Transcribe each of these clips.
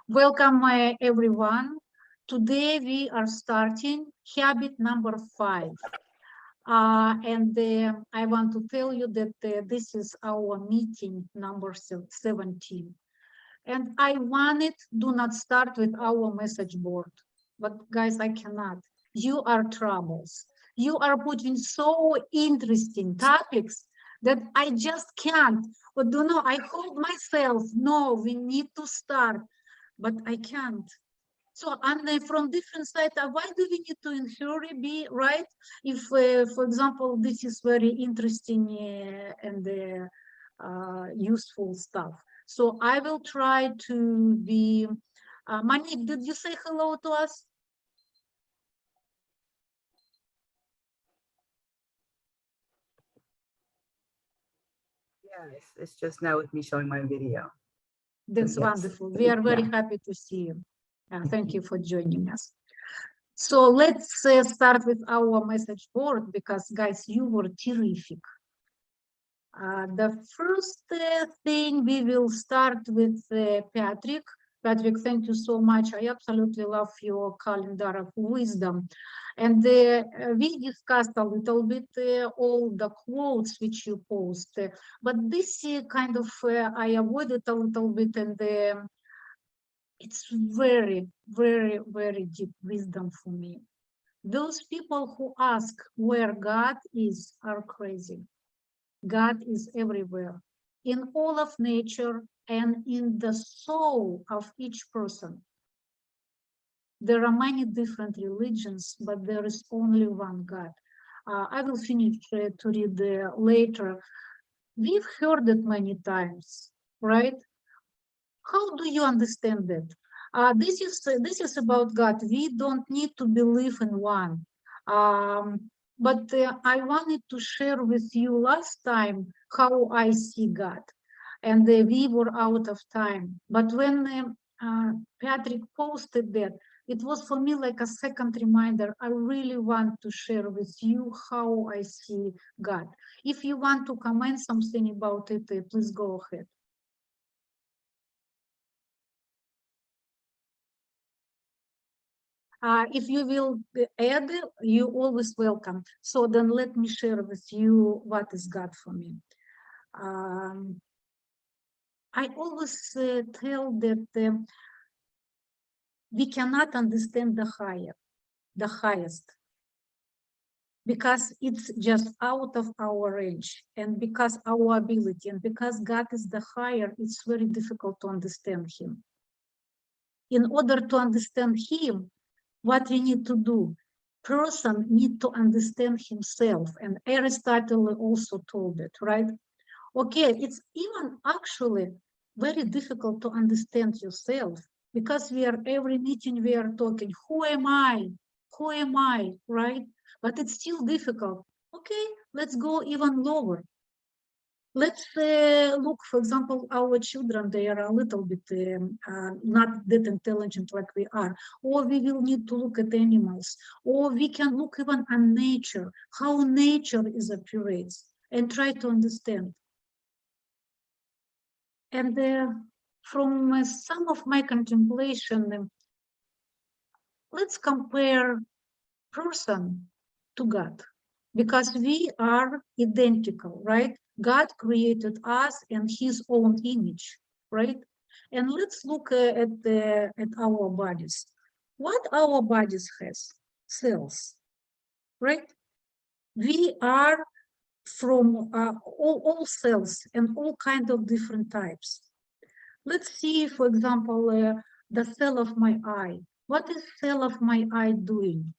Welcome, everyone. Today we are starting habit number 5. And I want to tell you that this is our meeting number 17. And I wanted do not start with our message board. But guys, I cannot. You are troubles. You are putting so interesting topics that I just can't. But you know, I hold myself. No, we need to start, but I can't. So, and from different side, why do we need to in hurry be right? If, for example, this is very interesting and useful stuff. So I will try to be, Manik, did you say hello to us? Yes, it's just now with me showing my video. That's Yes. wonderful. We are very happy to see you. Thank you for joining us. So let's start with our message board because, guys, you were terrific. The first thing we will start with Patrick. Patrick, thank you so much. I absolutely love your calendar of wisdom. And we discussed a little bit all the quotes which you post, but this kind of I avoided a little bit, and it's very, very, very deep wisdom for me. Those people who ask where God is are crazy. God is everywhere, in all of nature and in the soul of each person. There are many different religions, but there is only one God. I will finish to read later. We've heard it many times, right? How do you understand that? This is about God. We don't need to believe in one. But I wanted to share with you last time how I see God, and we were out of time. But when Patrick posted that, it was for me like a second reminder. I really want to share with you how I see God. If you want to comment something about it, please go ahead. If you will add, you always welcome. So then let me share with you what is God for me. I always tell that we cannot understand the highest, because it's just out of our range, and because our ability, and because God is the higher, it's very difficult to understand him. In order to understand him, what we need to do? Person need to understand himself, and Aristotle also told it, right? Okay, it's even actually very difficult to understand yourself, because we are every meeting we are talking, who am I? Who am I? Right? But it's still difficult. Okay, let's go even lower. Let's look, for example, our children, they are a little bit not that intelligent like we are, or we will need to look at animals, or we can look even on nature, how nature is operates, and try to understand. And from some of my contemplation, let's compare person to God, because we are identical, right? God created us in his own image, right? And let's look at our bodies. What our bodies has? Cells, right? We are from all cells and all kinds of different types. Let's see, for example, the cell of my eye. What is cell of my eye doing?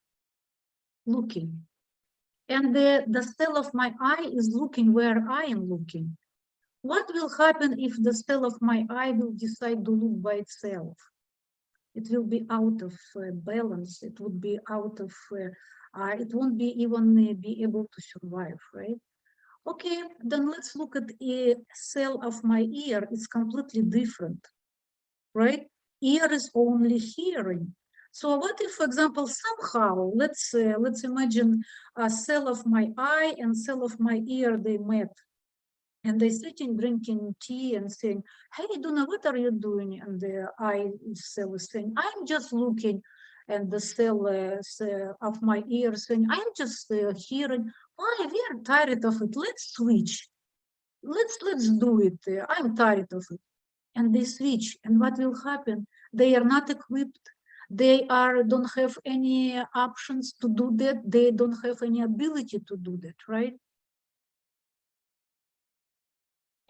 Looking. And the cell of my eye is looking where I am looking. What will happen if the cell of my eye will decide to look by itself? It will be out of balance. It would be out of, it won't be even be able to survive, right? Okay, then let's look at a cell of my ear. It's completely different, right? Ear is only hearing. So what if, for example, somehow, let's imagine a cell of my eye and cell of my ear, they met. And they're sitting drinking tea and saying, hey, Duna, what are you doing? And the cell is saying, I'm just looking. And the cell of my ear saying, I'm just hearing, why, we are tired of it. Let's switch. Let's do it. I'm tired of it. And they switch. And what will happen? They are not equipped. They don't have any options to do that. They don't have any ability to do that, right?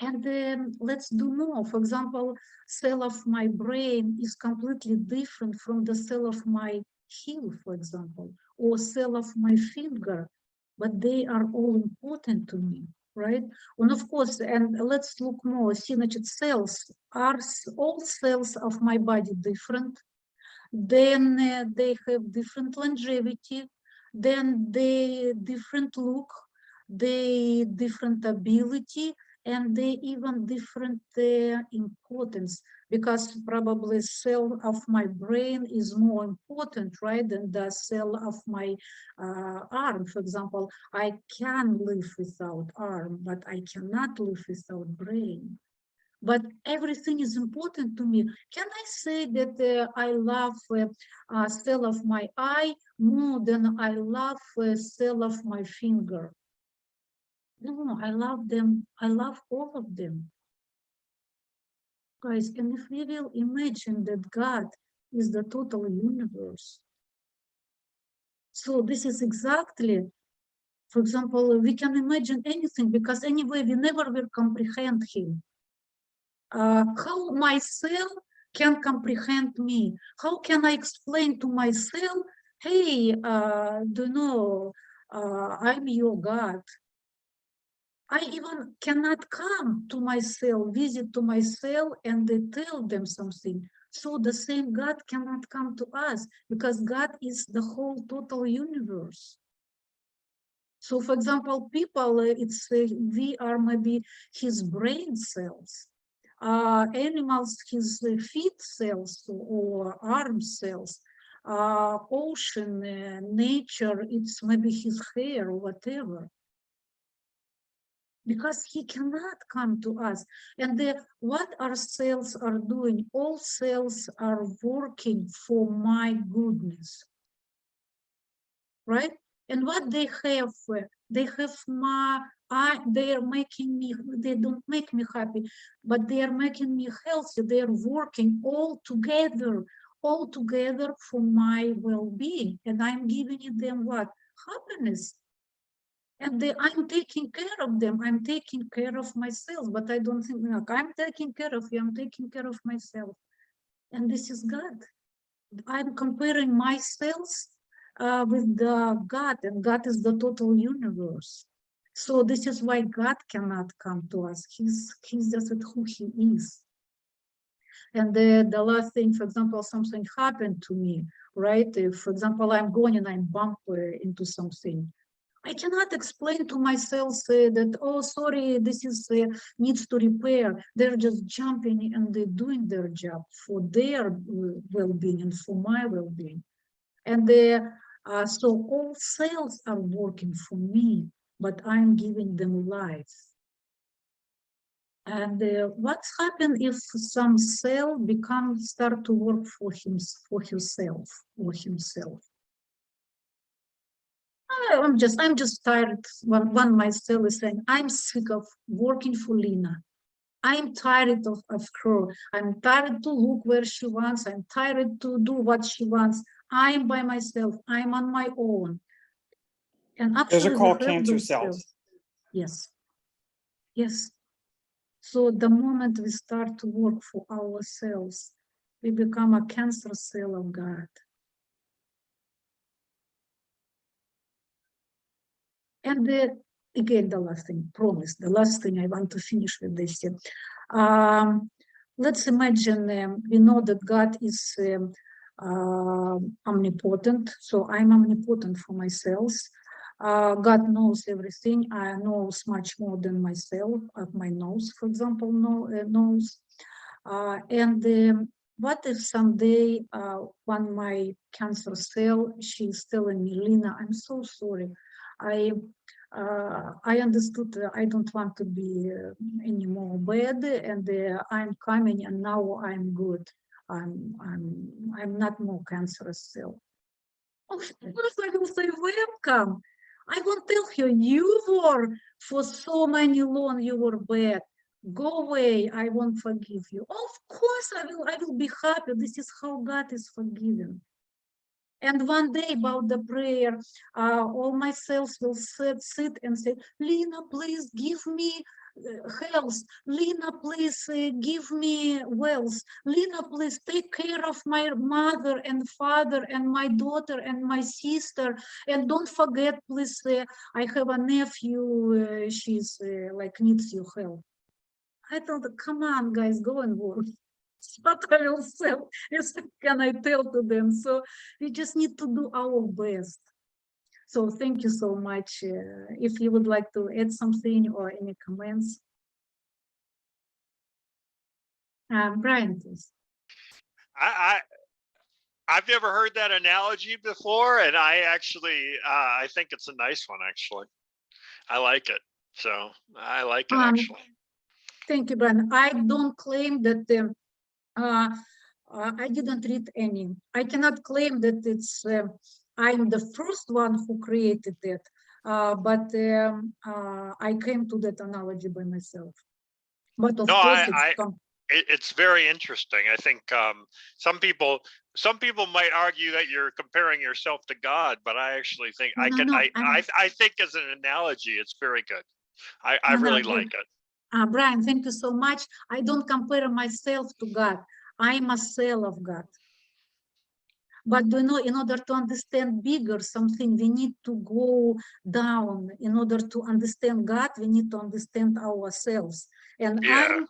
And then let's do more. For example, cell of my brain is completely different from the cell of my heel, for example, or cell of my finger, but they are all important to me, right? And of course, and let's look more, synonym cells are all cells of my body different. Then they have different longevity, then they different look, they different ability, and they even different importance, because probably cell of my brain is more important, right, than the cell of my arm. For example, I can live without arm, but I cannot live without brain. But everything is important to me. Can I say that I love cell of my eye more than I love cell of my finger? No, I love them. I love all of them. Guys, and if we will imagine that God is the total universe, so this is exactly, for example, we can imagine anything, because anyway, we never will comprehend him. How my cell can comprehend me? How can I explain to my cell, hey, do you know, I'm your God? I even cannot come to my cell, visit to my cell, and tell them something. So the same God cannot come to us, because God is the whole total universe. So, for example, people, we are maybe his brain cells. Animals, his feet cells or arm cells. Ocean, nature, it's maybe his hair or whatever. Because he cannot come to us. And what our cells are doing, all cells are working for my goodness, right? And what they have they are making me, they don't make me happy, but they are making me healthy. They are working all together for my well-being. And I'm giving them what? Happiness. And I'm taking care of them. I'm taking care of myself, but I don't think, like, I'm taking care of you, I'm taking care of myself. And this is God. I'm comparing my cells with the God, and God is the total universe. So this is why God cannot come to us. He's just who he is. And the last thing, for example, something happened to me, right? If, for example, I'm going and I bump into something, I cannot explain to myself that, oh, sorry, this is needs to repair. They're just jumping and they're doing their job for their well-being and for my well-being. And so all cells are working for me, but I'm giving them life. And what's happened if some cell start to work for herself or himself? I'm just tired. One my cell is saying, I'm sick of working for Lena. I'm tired of her. I'm tired to look where she wants. I'm tired to do what she wants. I'm by myself. I'm on my own. And Those actually, are we called have cancer those cells. Yes. Yes. So the moment we start to work for ourselves, we become a cancer cell of God. And again, the last thing, promise, the last thing I want to finish with this. Let's imagine we know that God is omnipotent, so I'm omnipotent for my cells. God knows everything. I knows much more than myself. My nose, for example, knows. What if someday one my cancer cell, she's telling me, Lena, I'm so sorry. I understood I don't want to be anymore bad, and I'm coming, and now I'm good. I'm not more cancerous cell. Of course, I will say welcome. I will tell her you were for so many long you were bad. Go away, I won't forgive you. Of course, I will be happy. This is how God is forgiving. And one day about the prayer, all my cells will sit and say, Lena, please give me health. Lena, please give me wealth. Lena, please take care of my mother and father and my daughter and my sister. And don't forget, please, I have a nephew, she's like needs your help. I thought, come on, guys, go and work. What I will sell, yes, can I tell to them? So we just need to do our best. So thank you so much. If you would like to add something or any comments. Brian, please. I've never heard that analogy before, and I think it's a nice one, actually. I like it. So I like it, actually. Thank you, Brian. I don't claim that I didn't read any. I cannot claim that it's I'm the first one who created it, but I came to that analogy by myself. But of course, it's very interesting. I think some people might argue that you're comparing yourself to God, but I actually think I think as an analogy, it's very good. I really like it. Brian, thank you so much. I don't compare myself to God. I'm a cell of God. But you know, in order to understand bigger something, we need to go down. In order to understand God, we need to understand ourselves. And yeah.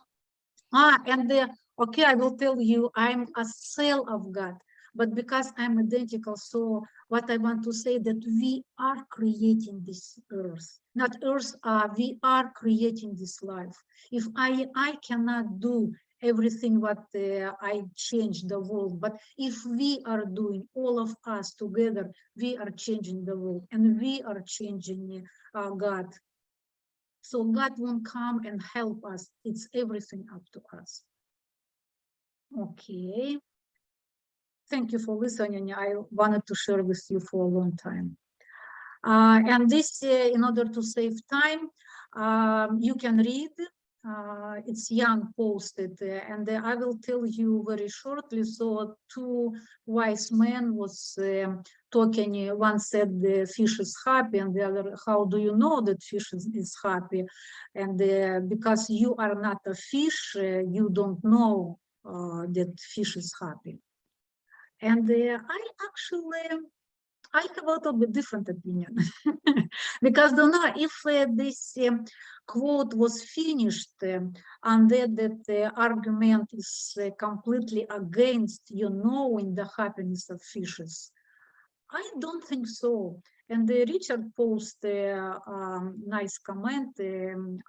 Okay, I will tell you, I'm a cell of God. But because I'm identical, so what I want to say that we are creating this earth. Not earth, we are creating this life. If I cannot do everything what I change the world, but if we are doing, all of us together, we are changing the world and we are changing God. So God won't come and help us. It's everything up to us. Okay. Thank you for listening. I wanted to share with you for a long time. And this, in order to save time, you can read. It's Young posted, and I will tell you very shortly. So two wise men was talking. One said the fish is happy, and the other, how do you know that fish is happy? And because you are not a fish, you don't know that fish is happy. And I have a little bit different opinion because don't know if this quote was finished and that argument is completely against knowing the happiness of fishes. I don't think so. And Richard posted nice comment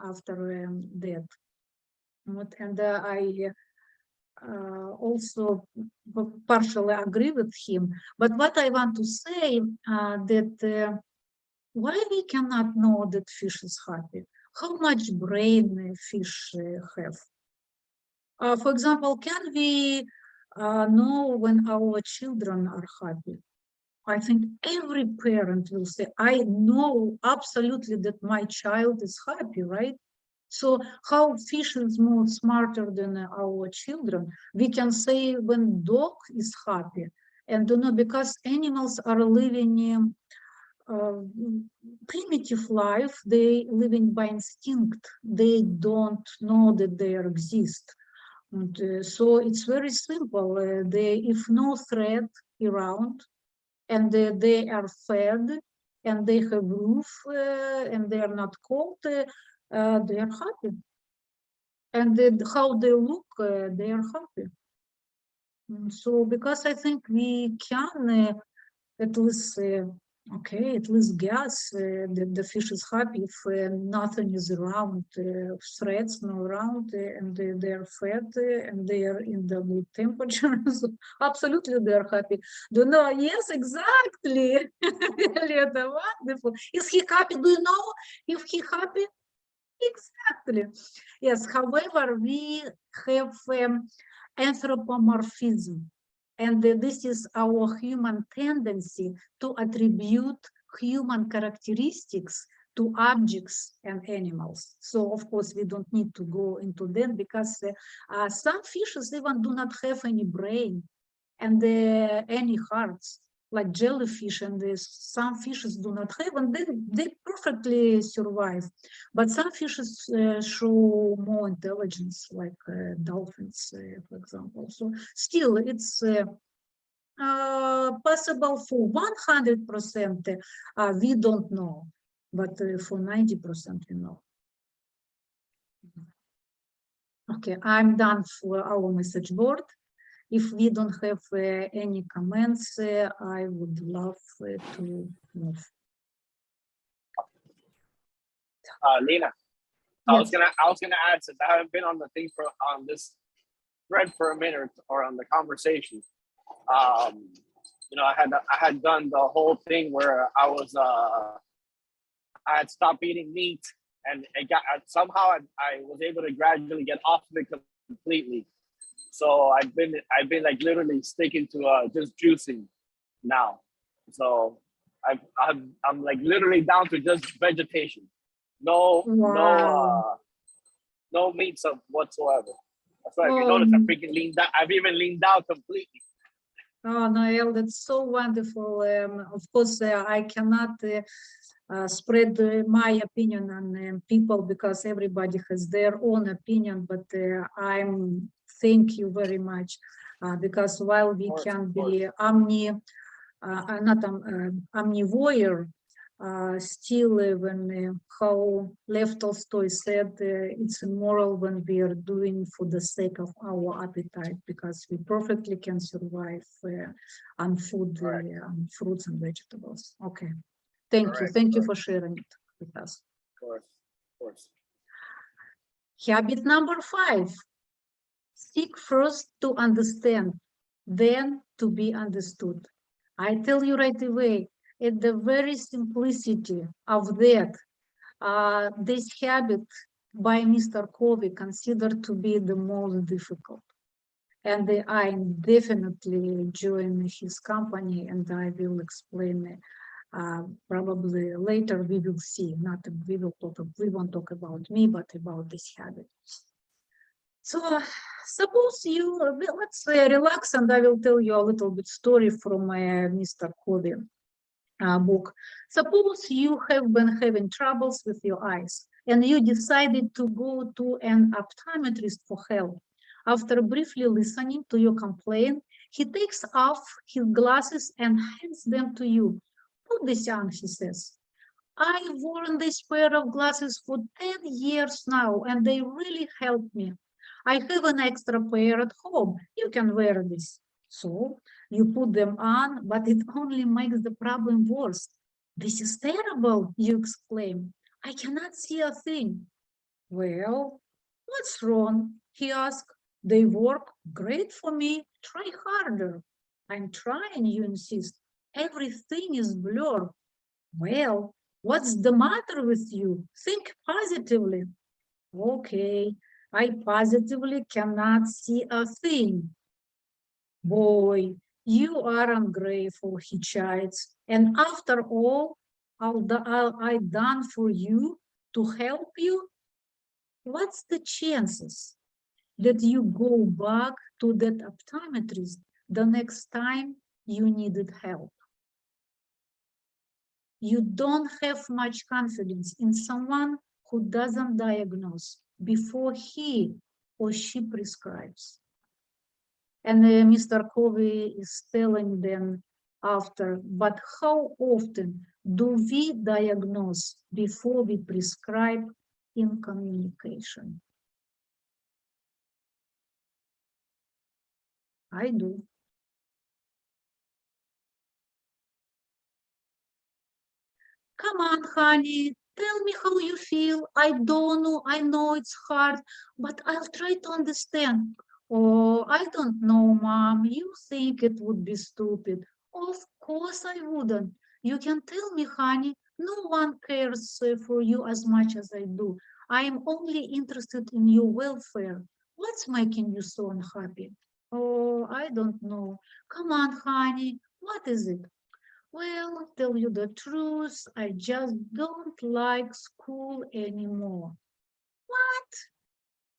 after that. And I also partially agree with him. But what I want to say that why we cannot know that fish is happy? How much brain fish have? For example, can we know when our children are happy? I think every parent will say, I know absolutely that my child is happy, right? So how fish is more smarter than our children? We can say when dog is happy, and because animals are living primitive life, they living by instinct. They don't know that they exist. And, so it's very simple. If no threat around, and they are fed, and they have roof, and they are not cold, they are happy. And how they look, they are happy. So because I think we can at least Okay, at least gas, the fish is happy if nothing is around, threats no around, and they're fed and they are in the good temperature. So absolutely, they're happy. Do you know? Yes, exactly. Violetta, wonderful. Is he happy? Do you know if he happy? Exactly. Yes. However, we have anthropomorphism. And this is our human tendency to attribute human characteristics to objects and animals. So, of course, we don't need to go into that because some fishes even do not have any brain and any hearts, like jellyfish, and some fishes do not have, and they perfectly survive. But some fishes show more intelligence, like dolphins, for example. So still, it's possible for 100%, we don't know, but for 90% we know. Okay, I'm done for our message board. If we don't have any comments, I would love to move. Lena, Yes. I was gonna add, since I haven't been on the thing on this thread for a minute or on the conversation. You know, I had done the whole thing where I had stopped eating meat, and it got somehow I was able to gradually get off of it completely. So I've been like literally sticking to just juicing now. So I'm like literally down to just vegetation. No Wow. no meats of whatsoever. That's why if you notice, I've even leaned out completely. Oh, Noel, that's so wonderful. Of course, I cannot spread my opinion on people because everybody has their own opinion, but I'm thank you very much because while we can be omnivore, still when how Lev Tolstoy said, it's immoral when we are doing for the sake of our appetite, because we perfectly can survive on food, on fruits and vegetables. Okay, thank you for sharing it with us. Of course. Habit number 5, seek first to understand, then to be understood. I tell you right away, at the very simplicity of that, this habit by Mr. Covey considered to be the most difficult. And I definitely join his company, and I will explain probably later. We will see. We won't talk about me, but about this habit. So suppose you let's relax, and I will tell you a little bit story from Mr. Covey book. Suppose you have been having troubles with your eyes and you decided to go to an optometrist for help. After briefly listening to your complaint, he takes off his glasses and hands them to you. Put this on, he says. I've worn this pair of glasses for 10 years now, and they really helped me. I have an extra pair at home. You can wear this. So you put them on, but it only makes the problem worse. This is terrible, you exclaim. I cannot see a thing. Well, what's wrong? He asked. They work great for me. Try harder. I'm trying, you insist. Everything is blurred. Well, what's the matter with you? Think positively. Okay, I positively cannot see a thing. Boy, you are ungrateful, he chides. And after all I done for you to help you, what's the chances that you go back to that optometrist the next time you needed help? You don't have much confidence in someone who doesn't diagnose before he or she prescribes. And Mr. Covey is telling them after, but how often do we diagnose before we prescribe in communication? I do. Come on, honey, tell me how you feel. I don't know, I know it's hard, but I'll try to understand. Oh, I don't know, Mom. You think it would be stupid. Of course I wouldn't. You can tell me, honey. No one cares for you as much as I do. I am only interested in your welfare. What's making you so unhappy? Oh, I don't know. Come on, honey. What is it? Well, tell you the truth, I just don't like school anymore. What?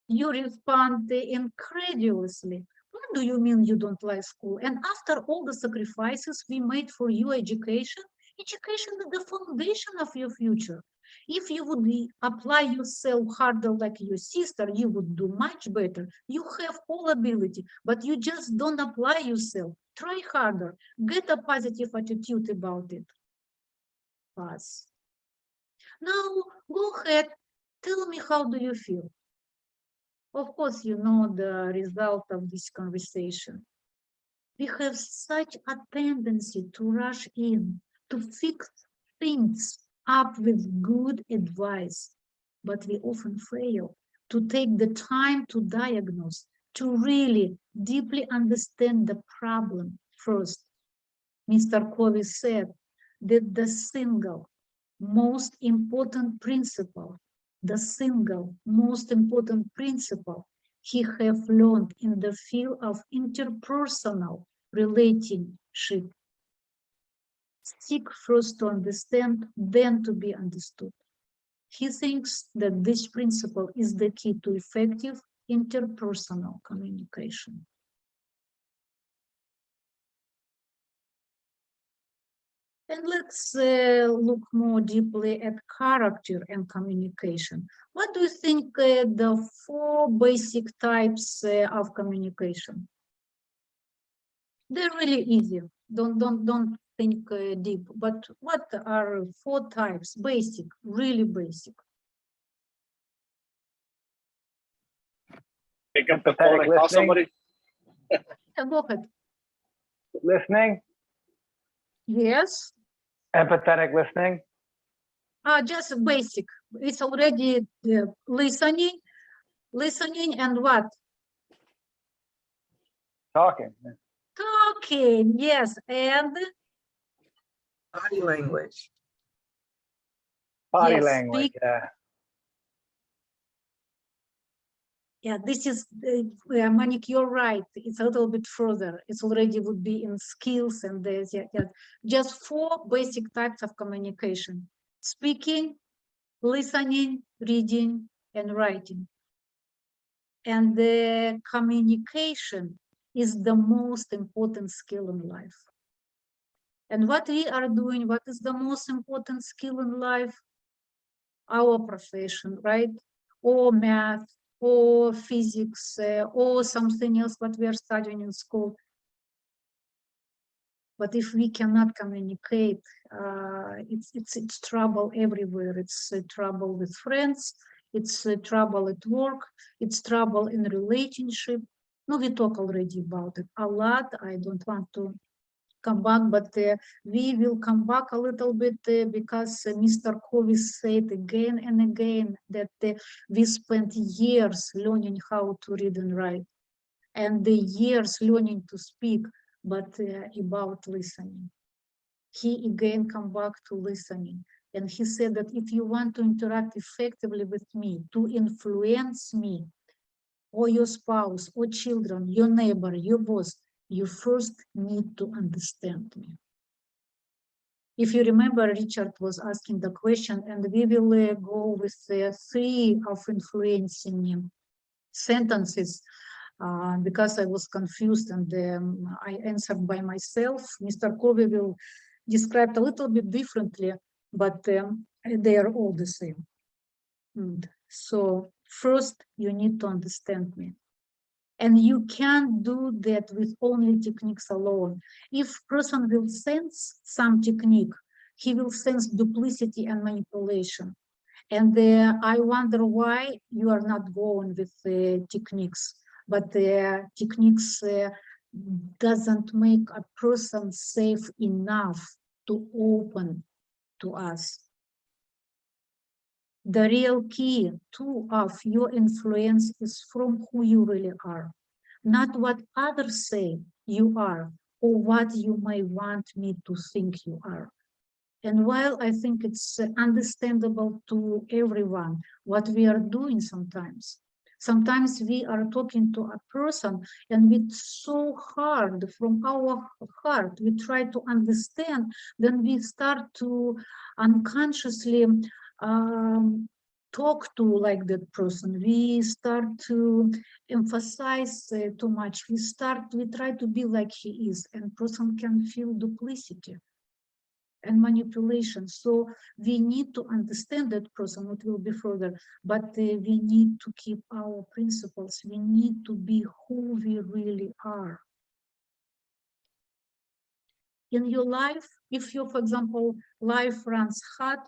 You respond incredulously. What do you mean you don't like school? And after all the sacrifices we made for your education, education is the foundation of your future. If you would apply yourself harder like your sister, you would do much better. You have all ability, but you just don't apply yourself. Try harder. Get a positive attitude about it. Pass. Now, go ahead. Tell me, how do you feel? Of course, you know the result of this conversation. We have such a tendency to rush in, to fix things up with good advice, but we often fail to take the time to diagnose, to really deeply understand the problem first. Mr. Covey said that the single most important principle, the single most important principle he have learned in the field of interpersonal relationship. Seek first to understand, then to be understood. He thinks that this principle is the key to effective interpersonal communication. And let's look more deeply at character and communication. What do you think the 4 basic types of communication? They're really easy. Don't think deep. But what are 4 types? Basic, really basic. Pick up the phone and call somebody. Go ahead. Listening, Yes. empathetic listening, Just basic. It's already listening, and what? talking, Talking, yes, and Body language. body Yes, language. speak. Yeah, this is, Manik, you're right. It's a little bit further. It's already would be in skills and there's just 4 basic types of communication: speaking, listening, reading, and writing. And the communication is the most important skill in life. And what we are doing, what is the most important skill in life? Our profession, right? Or math, or physics, or something else what we are studying in school. But if we cannot communicate, it's trouble everywhere. It's trouble with friends, it's trouble at work, it's trouble in relationship. No, we talk already about it a lot. I don't want to come back, but we will come back a little bit because Mr. Covey said again and again that we spent years learning how to read and write, and the years learning to speak, but about listening. He again come back to listening, and he said that if you want to interact effectively with me, to influence me, or your spouse, or children, your neighbor, your boss, you first need to understand me. If you remember, Richard was asking the question, and we will go with 3 of influencing sentences because I was confused and I answered by myself. Mr. Covey will describe a little bit differently, but they are all the same. So first, you need to understand me. And you can't do that with only techniques alone. If person will sense some technique, he will sense duplicity and manipulation. And I wonder why you are not going with the techniques, but the techniques doesn't make a person safe enough to open to us. The real key to of your influence is from who you really are, not what others say you are or what you may want me to think you are. And while I think it's understandable to everyone what we are doing sometimes we are talking to a person and it's so hard from our heart, we try to understand, then we start to unconsciously talk to like that person. We start to emphasize too much. We try to be like he is, and person can feel duplicity and manipulation. So we need to understand that person, what will be further, but we need to keep our principles. We need to be who we really are. In your life, if you, for example, life runs hot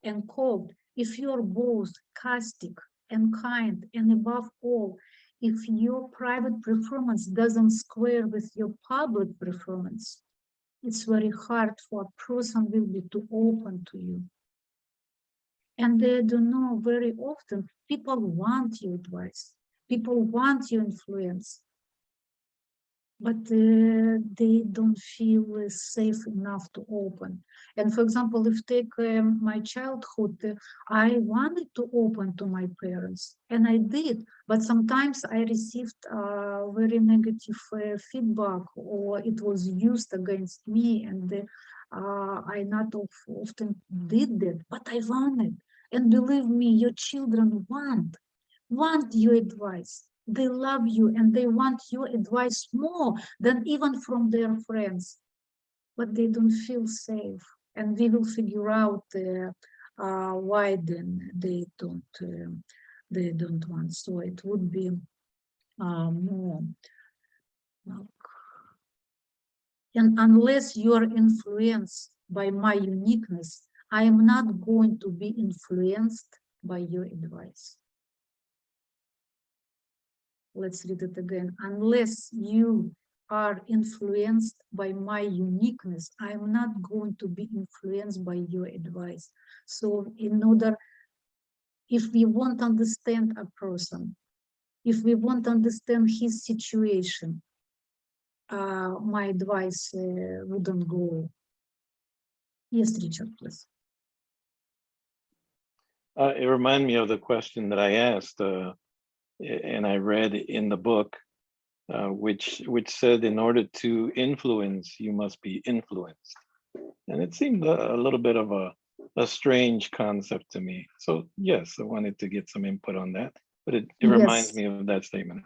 and cold, if you're both caustic and kind, and above all, if your private performance doesn't square with your public performance, it's very hard for a person will be to open to you. And they don't know, very often people want your advice, people want your influence, but they don't feel safe enough to open. And for example, if take my childhood, I wanted to open to my parents, and I did, but sometimes I received very negative feedback, or it was used against me, and I not often did that, but I wanted. And believe me, your children want your advice. They love you and they want your advice more than even from their friends, but they don't feel safe. And we will figure out why then they don't want. So it would be more. And unless you are influenced by my uniqueness, I am not going to be influenced by your advice. Let's read it again. Unless you are influenced by my uniqueness, I am not going to be influenced by your advice. So in order, if we want to understand a person, if we want to understand his situation, my advice wouldn't go. Yes, Richard, please. It reminded me of the question that I asked, and I read in the book, which said, in order to influence, you must be influenced. And it seemed a little bit of a strange concept to me. So yes, I wanted to get some input on that, but it reminds me of that statement.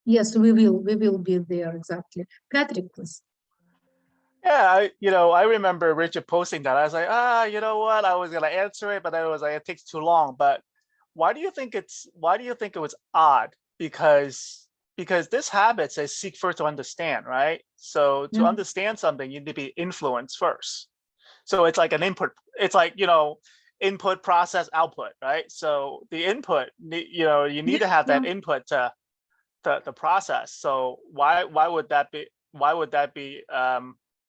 Yes, we will be there, exactly. Patrick, please. Yeah, I remember Richard posting that. I was like, you know what? I was gonna answer it, but then it was like, it takes too long. But why do you think it was odd? Because this habit says seek first to understand, right? So to understand something, you need to be influenced first. So it's like an input. It's like, input, process, output, right? So the input, you need to have that input to the process. So why would that be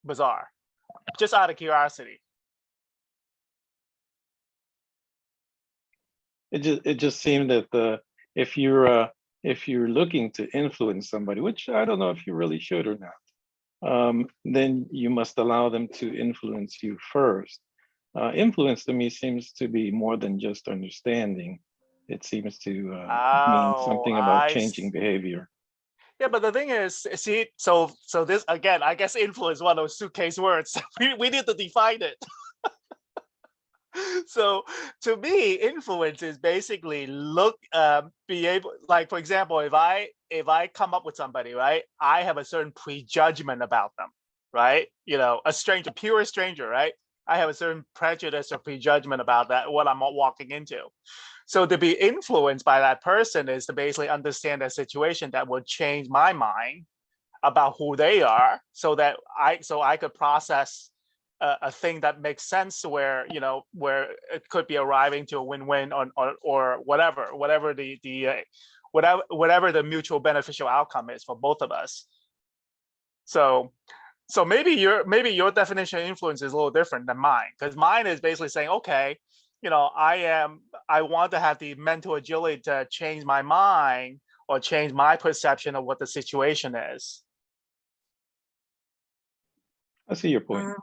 bizarre? Just out of curiosity. It just seemed that if you're looking to influence somebody, which I don't know if you really should or not, then you must allow them to influence you first. Influence to me seems to be more than just understanding. It seems to mean something about changing behavior. Yeah, but the thing is, see, so this, again, I guess influence is one of those suitcase words. We need to define it. So to me, influence is basically be able, like, for example, if I come up with somebody, right, I have a certain prejudgment about them, right? A stranger, pure stranger, right? I have a certain prejudice or prejudgment about that, what I'm walking into. So to be influenced by that person is to basically understand a situation that will change my mind about who they are, so that I could process a thing that makes sense, where where it could be arriving to a win-win or whatever the mutual beneficial outcome is for both of us. So So maybe your definition of influence is a little different than mine, because mine is basically saying, okay, I want to have the mental agility to change my mind or change my perception of what the situation is. I see your point.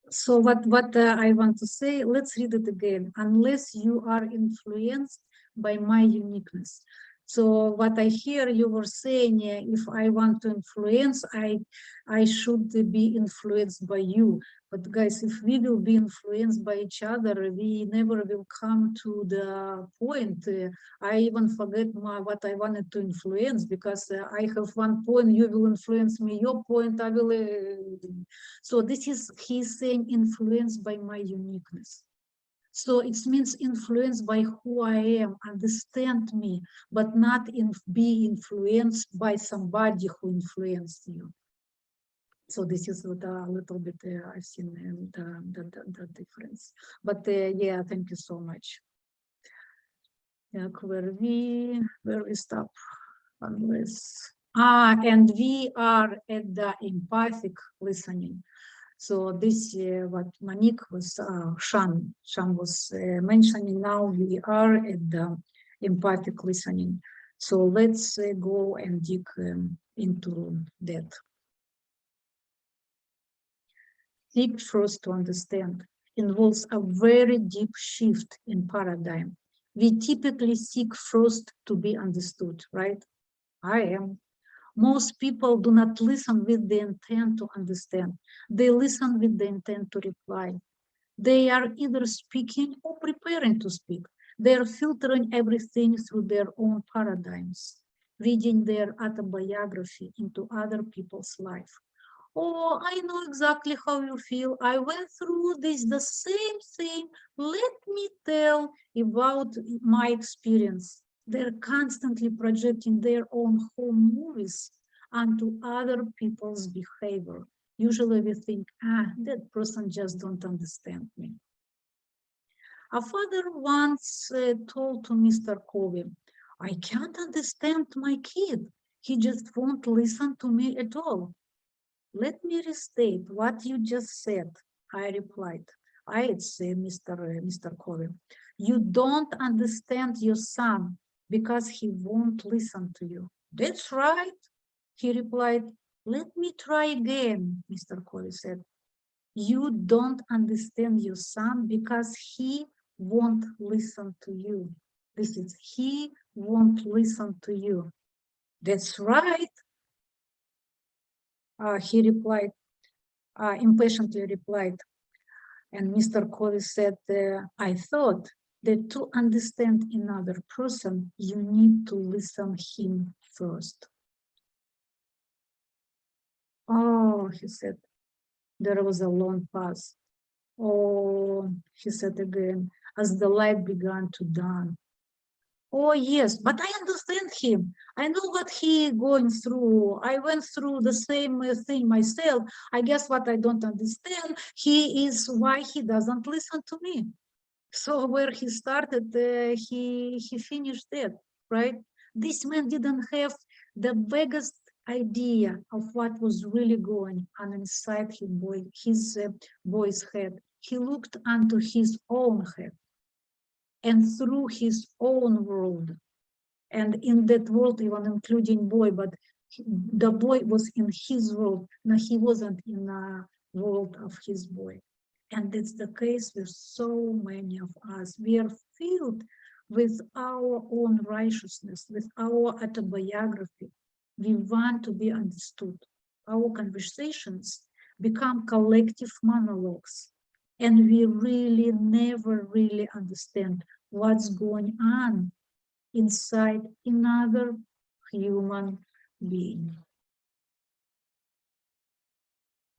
So what I want to say, let's read it again. Unless you are influenced by my uniqueness. So what I hear you were saying, if I want to influence, I should be influenced by you. But guys, if we will be influenced by each other, we never will come to the point. I even forget what I wanted to influence, because I have one point, you will influence me, your point, I will. So this is, he's saying influenced by my uniqueness. So it means influenced by who I am, understand me, but not be influenced by somebody who influenced you. So this is what a little bit I've seen the difference. But yeah, thank you so much. Yeah, where we stop? Unless and we are at the empathic listening. So this what Monique was, Shan was mentioning. Now we are at the empathic listening. So let's go and dig into that. Seek first to understand involves a very deep shift in paradigm. We typically seek first to be understood, right? I am. Most people do not listen with the intent to understand. They listen with the intent to reply. They are either speaking or preparing to speak. They are filtering everything through their own paradigms, reading their autobiography into other people's life. Oh, I know exactly how you feel. I went through this, the same thing. Let me tell about my experience. They're constantly projecting their own home movies onto other people's behavior. Usually we think, that person just don't understand me. A father once told to Mr. Covey, I can't understand my kid. He just won't listen to me at all. Let me restate what you just said, I replied. I'd say, Mr. Covey, you don't understand your son because he won't listen to you. That's right, he replied. Let me try again, Mr. Covey said. You don't understand your son because he won't listen to you. This is, he won't listen to you. That's right, he replied, impatiently replied. And Mr. Covey said, I thought that to understand another person, you need to listen him first. Oh, he said, there was a long pause. Oh, he said again, as the light began to dawn. Oh, yes, but I understand him. I know what he going through. I went through the same thing myself. I guess what I don't understand, he is why he doesn't listen to me. So where he started, he finished that, right? This man didn't have the biggest idea of what was really going on inside his boy's head. He looked onto his own head and through his own world. And in that world, even including boy, but the boy was in his world. No, he wasn't in the world of his boy. And that's the case with so many of us. We are filled with our own righteousness, with our autobiography. We want to be understood. Our conversations become collective monologues. And we really never really understand what's going on inside another human being.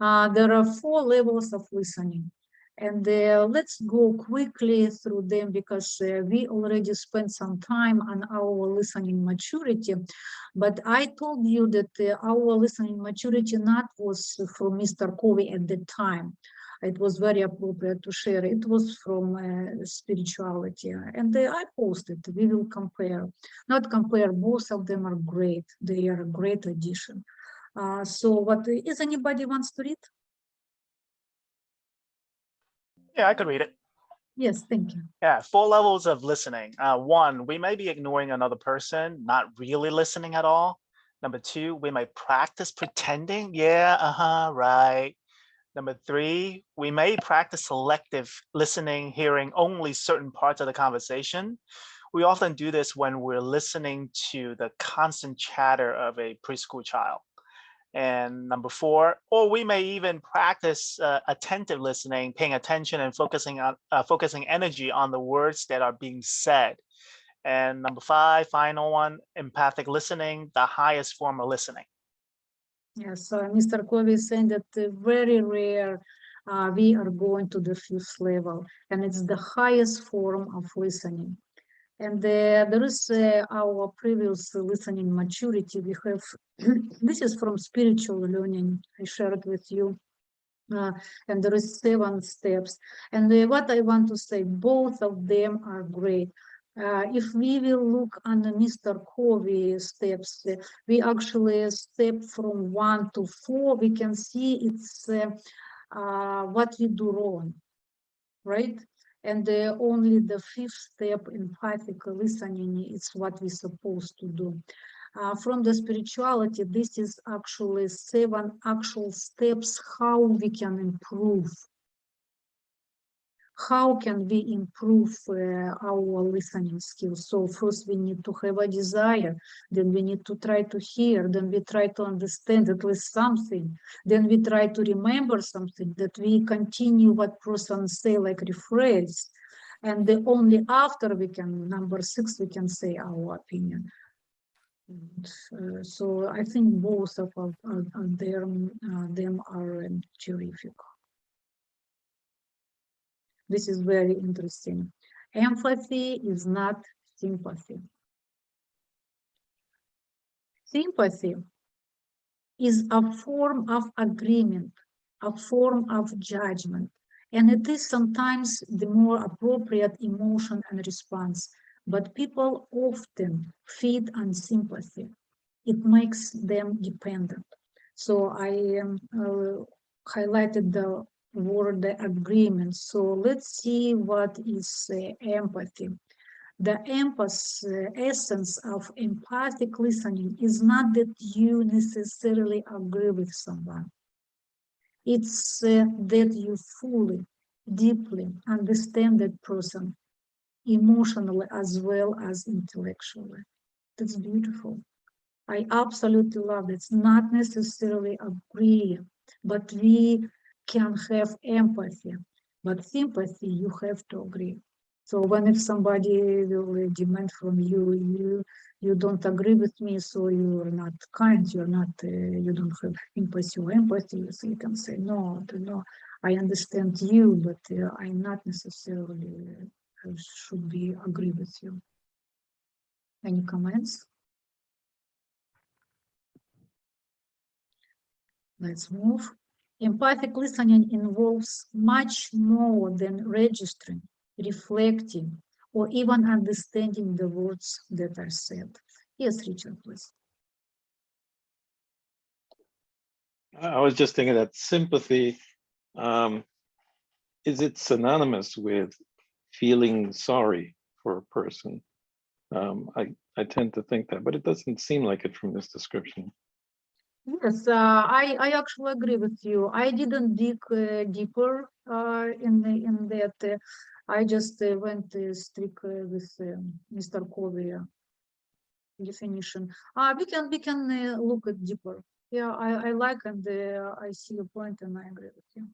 There are 4 levels of listening, and let's go quickly through them because we already spent some time on our listening maturity. But I told you that our listening maturity not was from Mr. Covey at the time. It was very appropriate to share. It was from spirituality. And I posted, we will compare. Not compare, both of them are great. They are a great addition. So what is anybody wants to read? Yeah, I could read it. Yes, thank you. Yeah, 4 levels of listening. 1, we may be ignoring another person, not really listening at all. Number 2, we may practice pretending. Yeah, right. Number 3, we may practice selective listening, hearing only certain parts of the conversation. We often do this when we're listening to the constant chatter of a preschool child. And number 4, or we may even practice attentive listening, paying attention and focusing energy on the words that are being said. And number 5, final one, empathic listening, the highest form of listening. Yes, so Mr. Covey is saying that very rare we are going to the 5th level, and it's the highest form of listening. And there is our previous listening maturity. We have, this is from spiritual learning, I shared with you. And there is 7 steps. And what I want to say, both of them are great. If we will look on the Mr. Covey steps, we actually step from 1 to 4, we can see it's what we do wrong, right? And only the 5th step, empathic listening, is what we're supposed to do. From the spirituality, this is actually 7 actual steps how we can improve. How can we improve our listening skills? So first we need to have a desire, then we need to try to hear, then we try to understand at least something, then we try to remember something, that we continue what person say, like rephrase, and only after we can, number 6, we can say our opinion. And, so I think both of them are terrific. This is very interesting. Empathy is not sympathy. Sympathy is a form of agreement, a form of judgment, and it is sometimes the more appropriate emotion and response. But people often feed on sympathy. It makes them dependent. So I highlighted the word agreement. So let's see what is empathy. The essence of empathic listening is not that you necessarily agree with someone. It's that you fully, deeply understand that person, emotionally as well as intellectually. That's beautiful. I absolutely love it. It's not necessarily agree, but we can have empathy. But sympathy, you have to agree. So when if somebody will demand from you, you don't agree with me, so you're not kind, you're not, you don't have empathy or empathy, so you can say, no, I understand you, but I'm not necessarily should be agree with you. Any comments? Let's move. Empathic listening involves much more than registering, reflecting, or even understanding the words that are said. Yes, Richard, please. I was just thinking that sympathy, is it synonymous with feeling sorry for a person? I tend to think that, but it doesn't seem like it from this description. Yes, I actually agree with you. I didn't dig deeper in that. I just went strict with Mr. Covey definition. We can look at deeper. Yeah, I like and I see your point and I agree with you.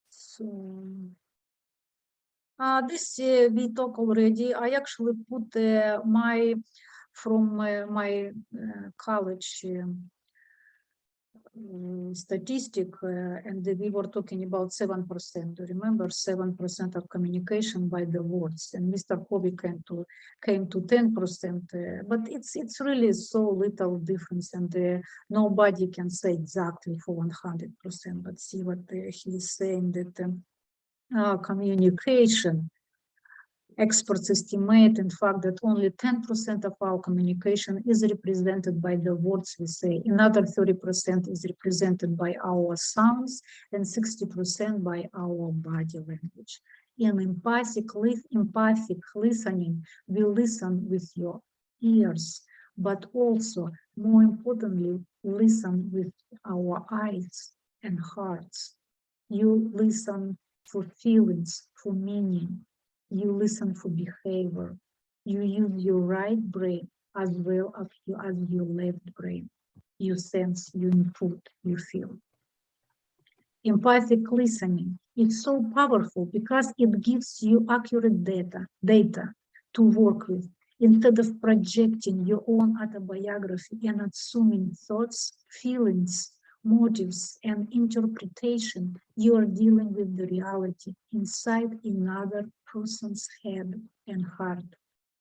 So this we talk already. I actually put from my college statistic, and we were talking about 7%. Remember, 7% of communication by the words, and Mr. Covey came to 10%. But it's really so little difference, and nobody can say exactly for 100%. But see what he's saying, that communication Experts estimate, in fact, that only 10% of our communication is represented by the words we say. Another 30% is represented by our sounds and 60% by our body language. In empathic listening, we listen with your ears, but also, more importantly, listen with our eyes and hearts. You listen for feelings, for meaning. You listen for behavior. You use your right brain as well as your left brain. You sense, you input, you feel. Empathic listening is so powerful because it gives you accurate data to work with. Instead of projecting your own autobiography and assuming thoughts, feelings, motives, and interpretation, you are dealing with the reality inside another person's head and heart.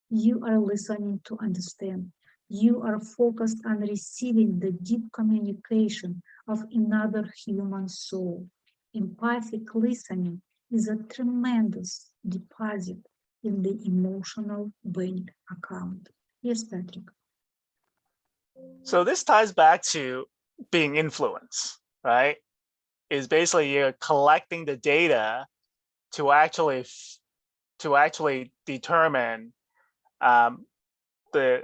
You are listening to understand. You are focused on receiving the deep communication of another human soul. Empathic listening is a tremendous deposit in the emotional bank account. Yes, Patrick. So this ties back to being influenced, right? Is basically you're collecting the data to actually determine the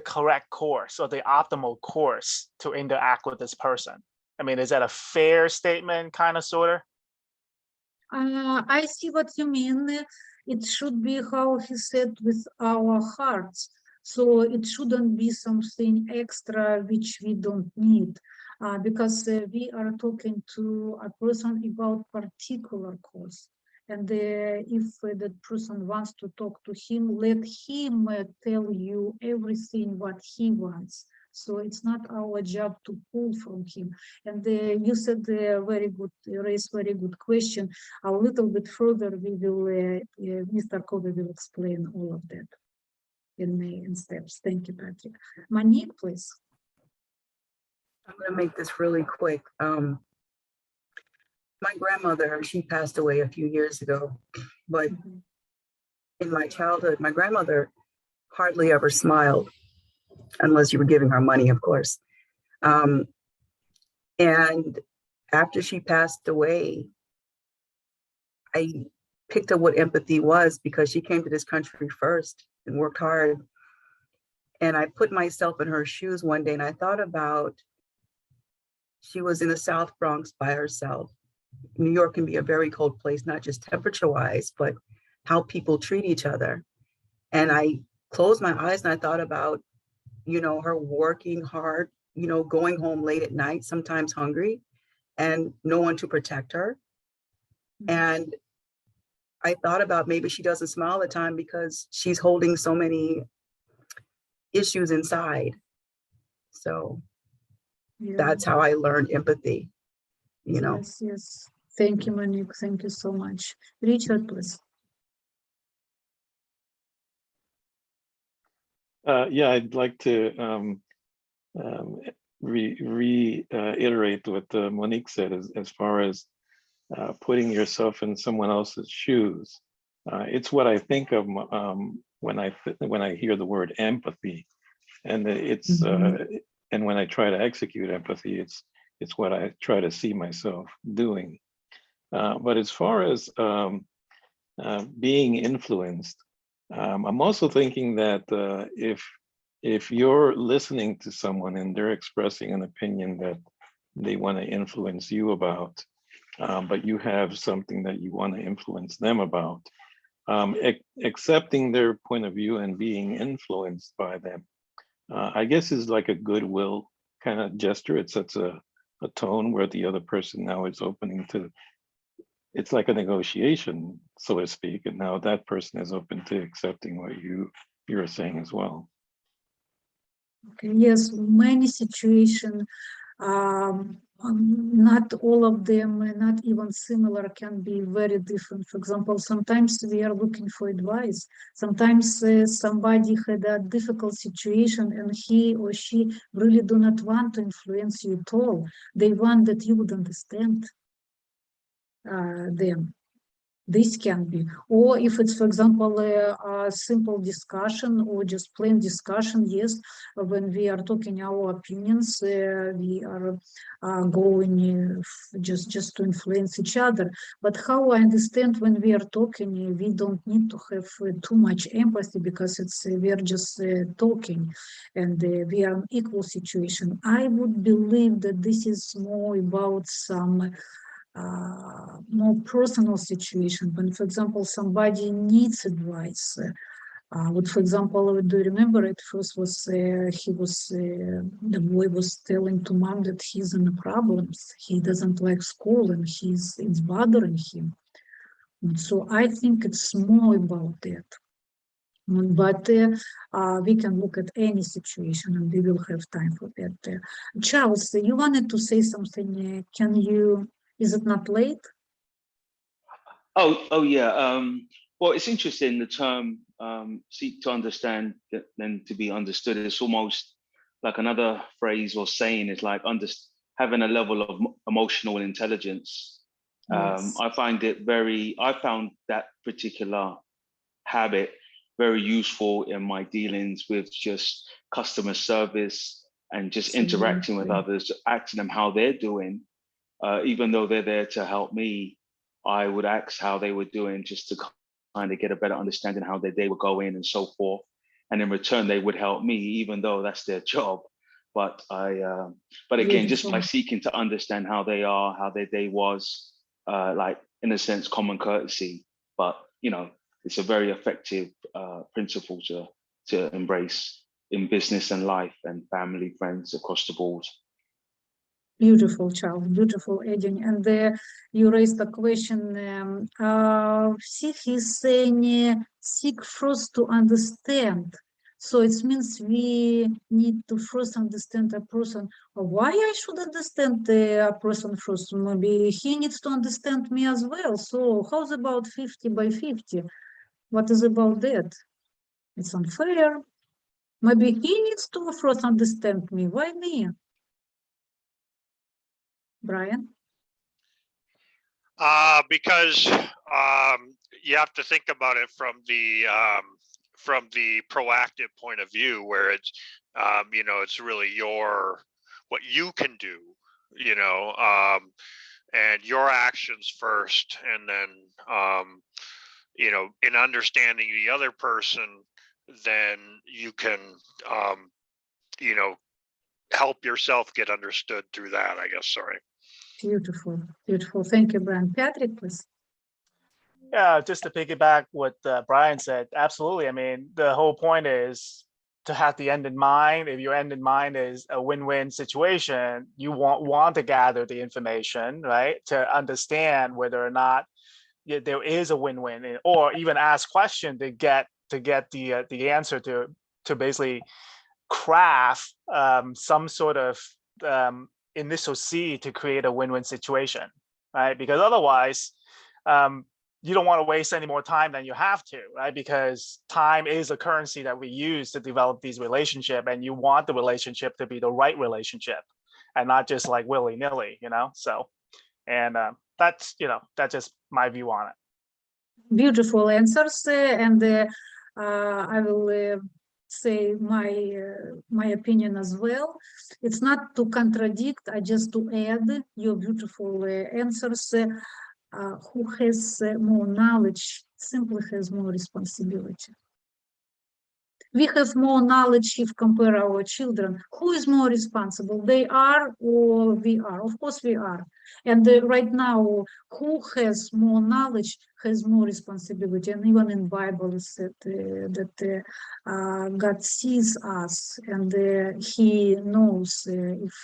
correct course or the optimal course to interact with this person. I mean, is that a fair statement, kind of, sort of? I see what you mean. It should be how he said, with our hearts. So it shouldn't be something extra which we don't need, because we are talking to a person about particular course. And if that person wants to talk to him, let him tell you everything what he wants. So it's not our job to pull from him. And you said raised very good question. A little bit further, we will, Mr. Covey will explain all of that in steps. Thank you, Patrick. Monique, please. I'm going to make this really quick. My grandmother, she passed away a few years ago, but in my childhood, my grandmother hardly ever smiled, unless you were giving her money, of course. And after she passed away, I picked up what empathy was, because she came to this country first and worked hard. And I put myself in her shoes one day, and I thought about, she was in the South Bronx by herself. New York can be a very cold place, not just temperature-wise, but how people treat each other. And I closed my eyes and I thought about, her working hard, going home late at night, sometimes hungry, and no one to protect her. And I thought about, maybe she doesn't smile all the time because she's holding so many issues inside. So that's how I learned empathy, Yes. Thank you, Monique. Thank you so much. Richard, please. Yeah, I'd like to reiterate what Monique said as far as putting yourself in someone else's shoes. It's what I think of when I hear the word empathy, and it's and when I try to execute empathy, it's what I try to see myself doing. But as far as being influenced, I'm also thinking that if you're listening to someone and they're expressing an opinion that they want to influence you about, but you have something that you want to influence them about, accepting their point of view and being influenced by them, I guess is like a goodwill kind of gesture. It sets a tone where the other person now is opening to, it's like a negotiation, so to speak, and now that person is open to accepting what you're saying as well. Okay, yes, many situations, not all of them, not even similar, can be very different. For example, sometimes we are looking for advice. Sometimes somebody had a difficult situation and he or she really do not want to influence you at all. They want that you would understand them. This can be, or if it's, for example, a simple discussion or just plain discussion, yes, when we are talking our opinions, we are going just to influence each other. But how I understand when we are talking, we don't need to have too much empathy because it's we are just talking and we are in equal situation. I would believe that this is more about some more personal situation. When, for example, somebody needs advice. For example, do you remember it first was the boy was telling to mom that he's in problems. He doesn't like school and it's bothering him. And so I think it's more about that. But we can look at any situation and we will have time for that. Charles, you wanted to say something. Can you? Is it not late? Oh yeah. Well, it's interesting. The term "seek to understand than to be understood" is almost like another phrase or saying. It's like having a level of emotional intelligence. Yes. I found that particular habit very useful in my dealings with just customer service and just interacting with others, asking them how they're doing. Even though they're there to help me, I would ask how they were doing just to kind of get a better understanding how their day would go in and so forth. And in return, they would help me, even though that's their job. But again, just by seeking to understand how they are, how their day was, like in a sense, common courtesy. But it's a very effective principle to embrace in business and life and family, friends across the board. Beautiful, Charles, beautiful, Eddie. And you raised a question. He's saying, seek first to understand. So it means we need to first understand a person. Why I should understand a person first? Maybe he needs to understand me as well. So how's about 50 by 50? What is about that? It's unfair. Maybe he needs to first understand me. Why me? Brian? Because you have to think about it from the proactive point of view, where it's it's really what you can do, and your actions first, and then in understanding the other person, then you can help yourself get understood through that, I guess. Sorry. Beautiful, beautiful. Thank you, Brian. Patrick, please. Yeah, just to piggyback what Brian said, absolutely. I mean, the whole point is to have the end in mind. If your end in mind is a win-win situation, you want to gather the information, right, to understand whether or not there is a win-win, or even ask questions to get the answer to basically craft some sort of initial seed to create a win-win situation, right? Because otherwise, you don't want to waste any more time than you have to, right? Because time is a currency that we use to develop these relationships, and you want the relationship to be the right relationship and not just like willy-nilly, So, and that's just my view on it. Beautiful answers, and I will say my opinion as well. It's not to contradict, just to add your beautiful answers. Who has more knowledge simply has more responsibility. We have more knowledge if compare our children. Who is more responsible? They are or we are? Of course we are. And right now, who has more knowledge has more responsibility. And even in Bible it said that God sees us and he knows if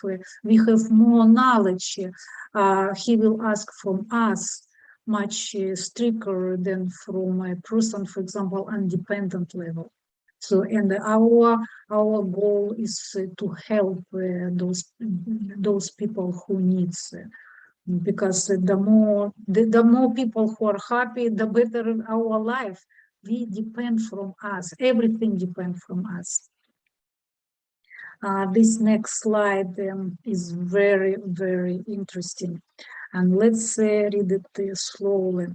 we have more knowledge, he will ask from us much stricter than from a person, for example, independent level. So, and our goal is to help those people who needs, because the more people who are happy, the better our life. We depend from us. Everything depends from us. This next slide is very, very interesting, and let's read it slowly.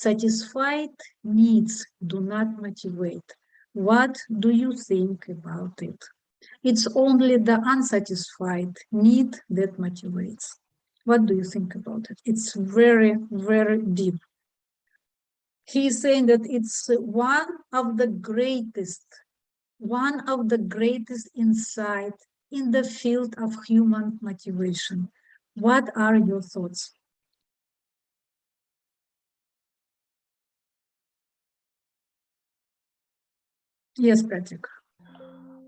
Satisfied needs do not motivate. What do you think about it? It's only the unsatisfied need that motivates. What do you think about it? It's very, very deep. He's saying that it's one of the greatest insight in the field of human motivation. What are your thoughts? Yes, Patrick.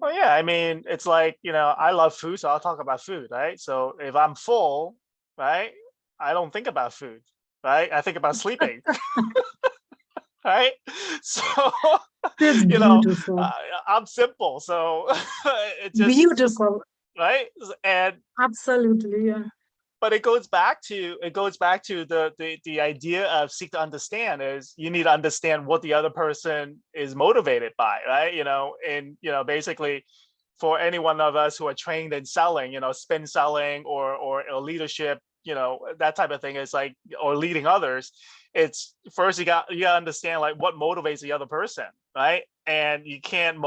Well, yeah, I mean, it's like, I love food, so I'll talk about food, right? So if I'm full, right, I don't think about food, right? I think about sleeping, right? So, That's beautiful. I'm simple, so it just, Beautiful. right? And Absolutely, yeah. but it goes back to the idea of seek to understand is you need to understand what the other person is motivated by, right? And basically for any one of us who are trained in selling, spin selling or leadership, that type of thing is like, or leading others. It's first you got to understand like what motivates the other person, right? And you can't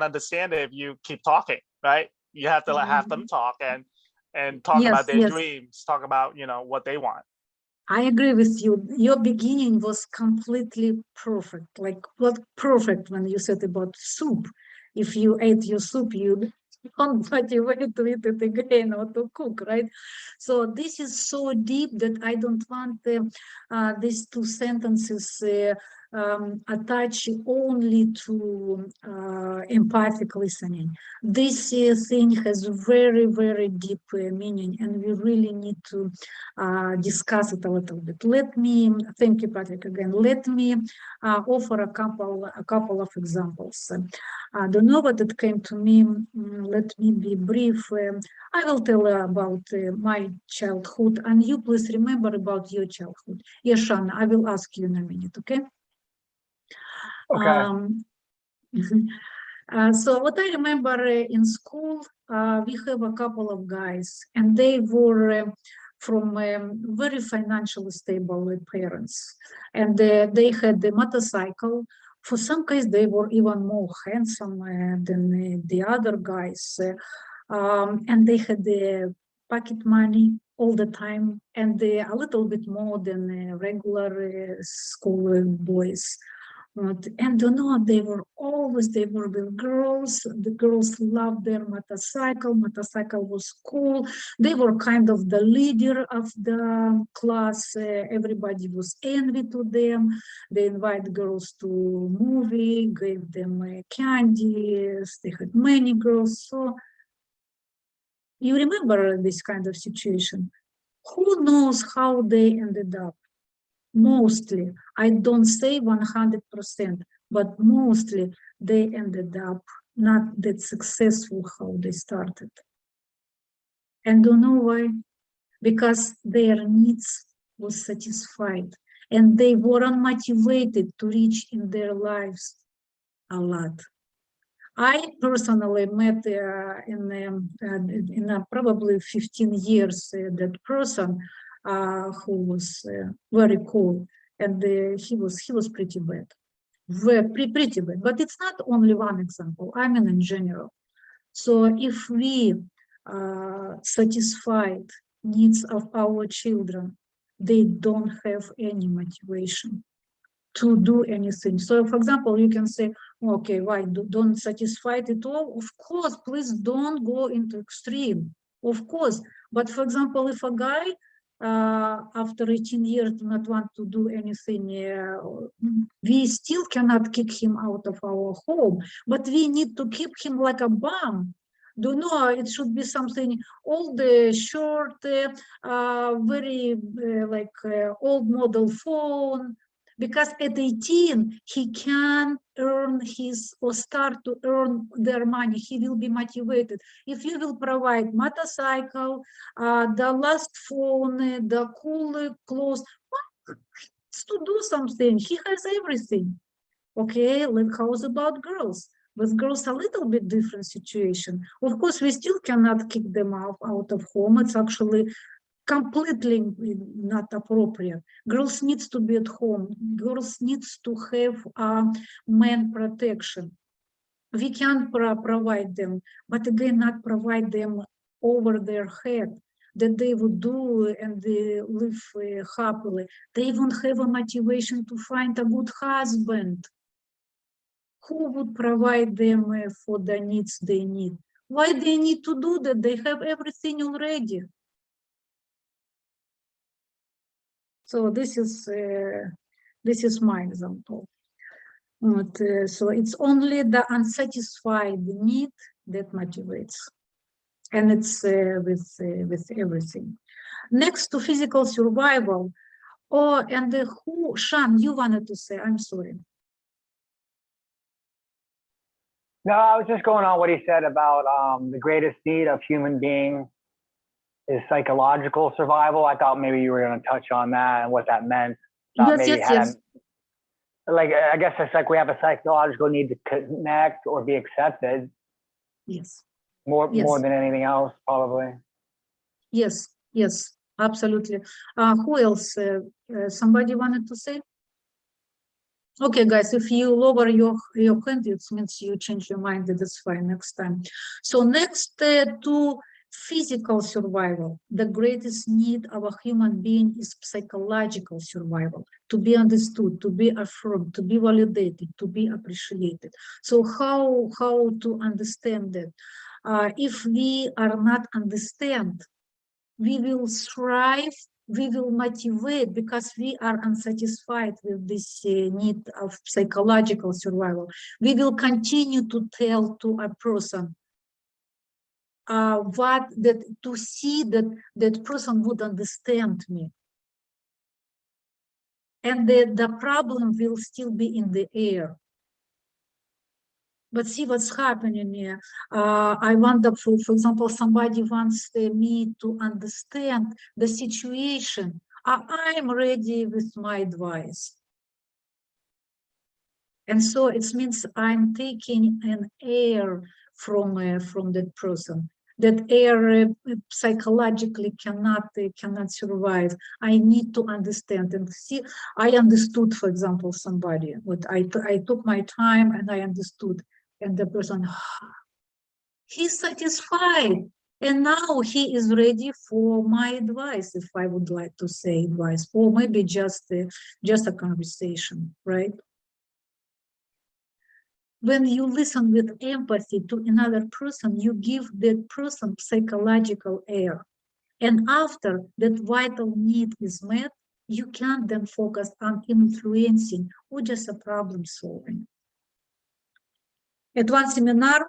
understand it if you keep talking, right? You have to have them talk and talk about their dreams, talk about, what they want. I agree with you. Your beginning was completely perfect. Like, what perfect when you said about soup. If you ate your soup, you don't motivate to eat it again or to cook, right? So this is so deep that I don't want these two sentences attached only to empathic listening. This thing has very, very deep meaning, and we really need to discuss it a little bit. Thank you, Patrick, again. Let me offer a couple of examples. I don't know what it came to me. Let me be brief. I will tell about my childhood, and you please remember about your childhood. Yes, Shana, I will ask you in a minute, okay? Okay. So what I remember in school, we have a couple of guys, and they were from very financially stable parents, and they had the motorcycle. For some guys, they were even more handsome than the other guys, and they had the pocket money all the time, and a little bit more than regular school boys. And they were with girls. The girls loved their motorcycle. Motorcycle was cool. They were kind of the leader of the class. Everybody was envy to them. They invite girls to movie, gave them candies. They had many girls. So you remember this kind of situation. Who knows how they ended up? Mostly, I don't say 100%, but mostly they ended up not that successful how they started. And do you know why? Because their needs was satisfied and they weren't motivated to reach in their lives a lot. I personally met in probably 15 years that person who was very cool, and he was pretty bad, pretty bad. But it's not only one example. I mean, in general. So if we satisfied needs of our children, they don't have any motivation to do anything. So, for example, you can say, okay, why don't satisfy it all? Of course, please don't go into extreme, of course. But for example, if a guy after 18 years do not want to do anything, we still cannot kick him out of our home, but we need to keep him like a bum. Do know it should be something old, short, very old model phone. Because at 18, he can earn or start to earn their money. He will be motivated. If you will provide motorcycle, the last phone, the cool clothes, to do something. He has everything. Okay, how's about girls? With girls, a little bit different situation. Of course, we still cannot kick them out of home. It's actually completely not appropriate. Girls needs to be at home. Girls needs to have man protection. We can provide them, but again, not provide them over their head that they would do and they live happily. They won't have a motivation to find a good husband. Who would provide them for the needs they need? Why they need to do that? They have everything already. So this is my example. So it's only the unsatisfied need that motivates, and it's with everything. Next to physical survival, and who, Shan, you wanted to say? I'm sorry. No, I was just going on what he said about the greatest need of human being is psychological survival. I thought maybe you were going to touch on that and what that meant. Yes. Like, I guess it's like we have a psychological need to connect or be accepted. Yes. More than anything else, probably. Yes, absolutely. Who else? Somebody wanted to say? Okay, guys, if you lower your hand, it means you change your mind. That's fine next time. So next to physical survival, the greatest need of a human being is psychological survival, to be understood, to be affirmed, to be validated, to be appreciated. So how to understand that? If we are not understand, we will strive, we will motivate because we are unsatisfied with this need of psychological survival. We will continue to tell to a person to see that person would understand me. And the problem will still be in the air. But see what's happening here. I wonder, for example, somebody wants me to understand the situation. I'm ready with my advice. And so it means I'm taking an air from that person. That air psychologically cannot survive. I need to understand and see. I understood, for example, somebody. What I took my time and I understood. And the person, he's satisfied. And now he is ready for my advice, if I would like to say advice, or maybe just a conversation, right? When you listen with empathy to another person, you give that person psychological air. And after that vital need is met, you can then focus on influencing or just a problem solving. At one seminar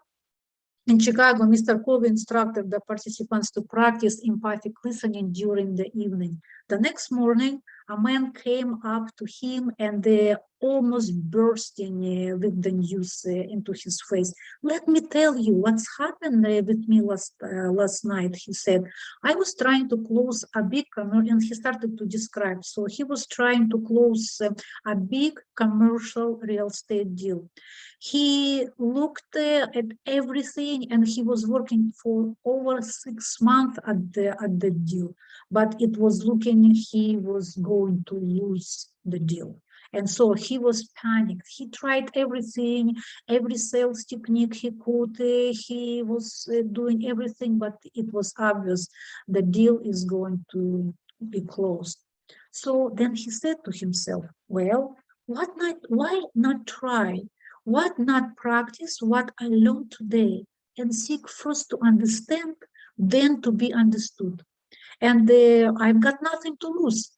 in Chicago, Mr. Covey instructed the participants to practice empathic listening during the evening. The next morning, a man came up to him and almost bursting with the news into his face. Let me tell you what's happened with me last night, he said. I was trying to close a big, and he started to describe. So he was trying to close a big commercial real estate deal. He looked at everything and he was working for over 6 months at the deal, but it was looking he was going to lose the deal. And so he was panicked. He tried everything, every sales technique he could. He was doing everything, but it was obvious the deal is going to be closed. So then he said to himself, well, why not try? What not practice what I learned today and seek first to understand, then to be understood. And I've got nothing to lose.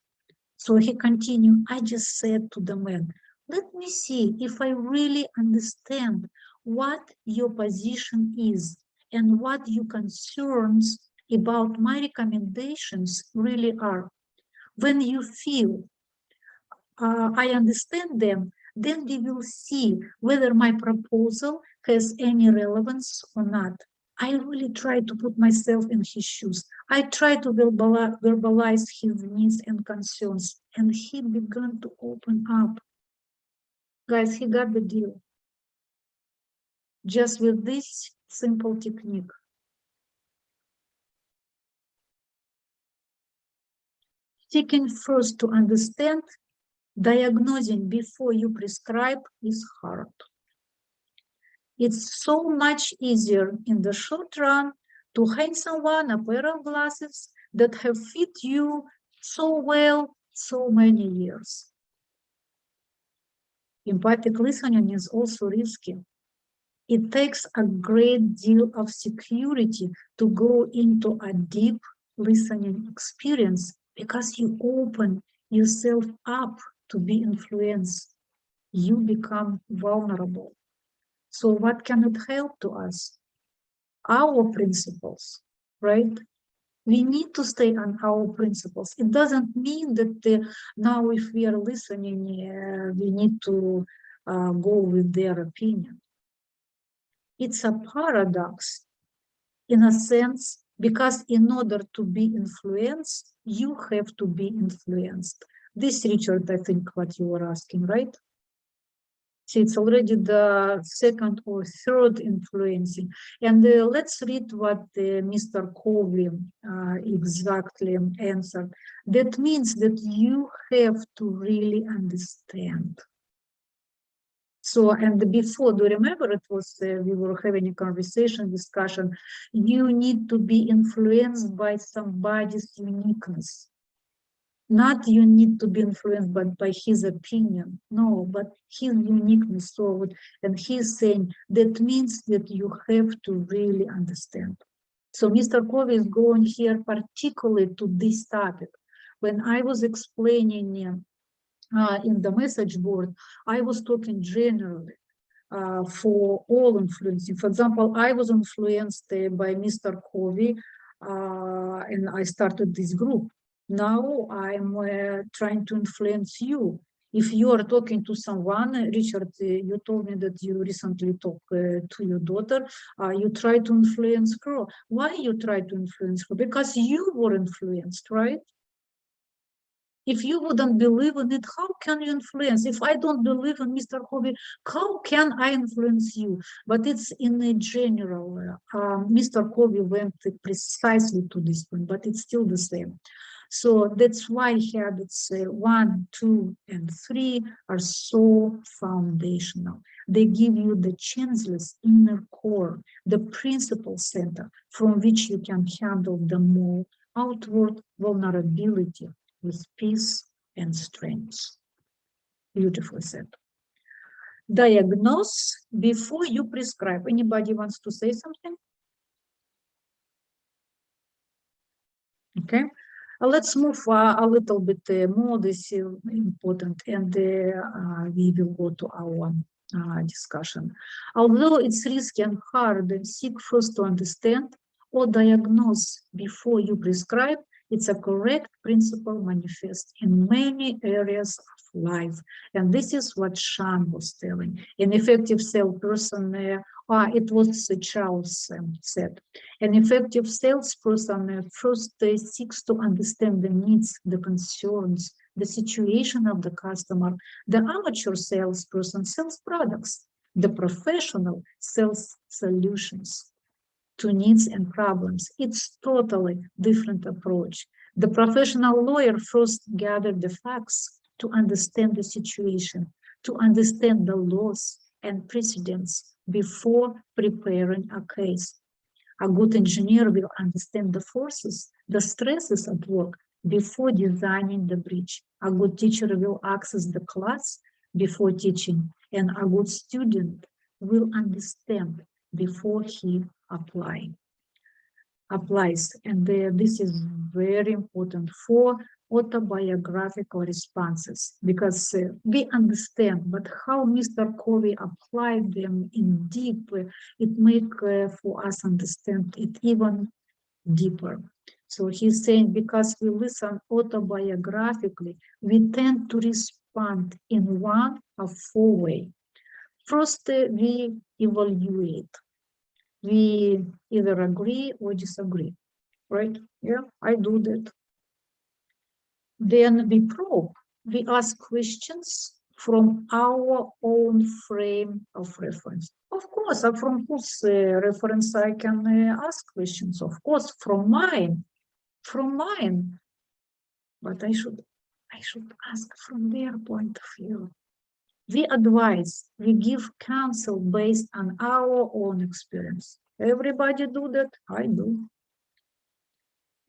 So he continued, I just said to the man, let me see if I really understand what your position is and what your concerns about my recommendations really are. When you feel I understand them, then we will see whether my proposal has any relevance or not. I really try to put myself in his shoes. I try to verbalize his needs and concerns, and he began to open up. Guys, he got the deal. Just with this simple technique. seeking first to understand, diagnosing before you prescribe is hard. It's so much easier in the short run to hand someone a pair of glasses that have fit you so well so many years. Empathic listening is also risky. It takes a great deal of security to go into a deep listening experience because you open yourself up to be influenced. You become vulnerable. So what can it help to us? Our principles, right? We need to stay on our principles. It doesn't mean that now if we are listening, we need to go with their opinion. It's a paradox in a sense, because in order to be influenced, you have to be influenced. This, Richard, I think what you were asking, right? See, it's already the second or third influencing. And let's read what Mr. Covey exactly answered. That means that you have to really understand. So, and before, do you remember it was, we were having a conversation, discussion, you need to be influenced by somebody's uniqueness. Not you need to be influenced by his opinion, no, but his uniqueness. So, and he's saying that means that you have to really understand. So Mr. Covey is going here particularly to this topic. When I was explaining in the message board, I was talking generally for all influencing. For example, I was influenced by Mr. Covey and I started this group. Now I'm trying to influence you. If you are talking to someone, Richard, you told me that you recently talked to your daughter, you try to influence her. Why you try to influence her? Because you were influenced, right? If you wouldn't believe in it, how can you influence? If I don't believe in Mr. Covey, how can I influence you? But it's in a general, Mr. Covey went precisely to this point, but it's still the same. So that's why habits 1, 2, and 3 are so foundational. They give you the changeless inner core, the principle center from which you can handle the more outward vulnerability with peace and strength. Beautifully said. Diagnose before you prescribe. Anybody wants to say something? Okay. Let's move a little bit more. This is important, and we will go to our discussion. Although it's risky and hard, seek first to understand or diagnose before you prescribe. It's a correct principle manifest in many areas of life. And this is what Sean was telling. An effective salesperson, it was Charles said, an effective salesperson first seeks to understand the needs, the concerns, the situation of the customer. The amateur salesperson sells products. The professional sells solutions to needs and problems. It's totally different approach. The professional lawyer first gathered the facts to understand the situation, to understand the laws and precedents before preparing a case. A good engineer will understand the forces, the stresses at work before designing the bridge. A good teacher will access the class before teaching, and a good student will understand before he applies. And this is very important for autobiographical responses, because we understand, but how Mr. Covey applied them in deep, it makes for us understand it even deeper. So he's saying, because we listen autobiographically, we tend to respond in one of 4 ways. First, we evaluate. We either agree or disagree, right? Yeah, I do that. Then we probe. We ask questions from our own frame of reference. Of course, from whose reference I can ask questions? Of course, from mine. From mine. but I should ask from their point of view. We advise, we give counsel based on our own experience. Everybody do that? I do.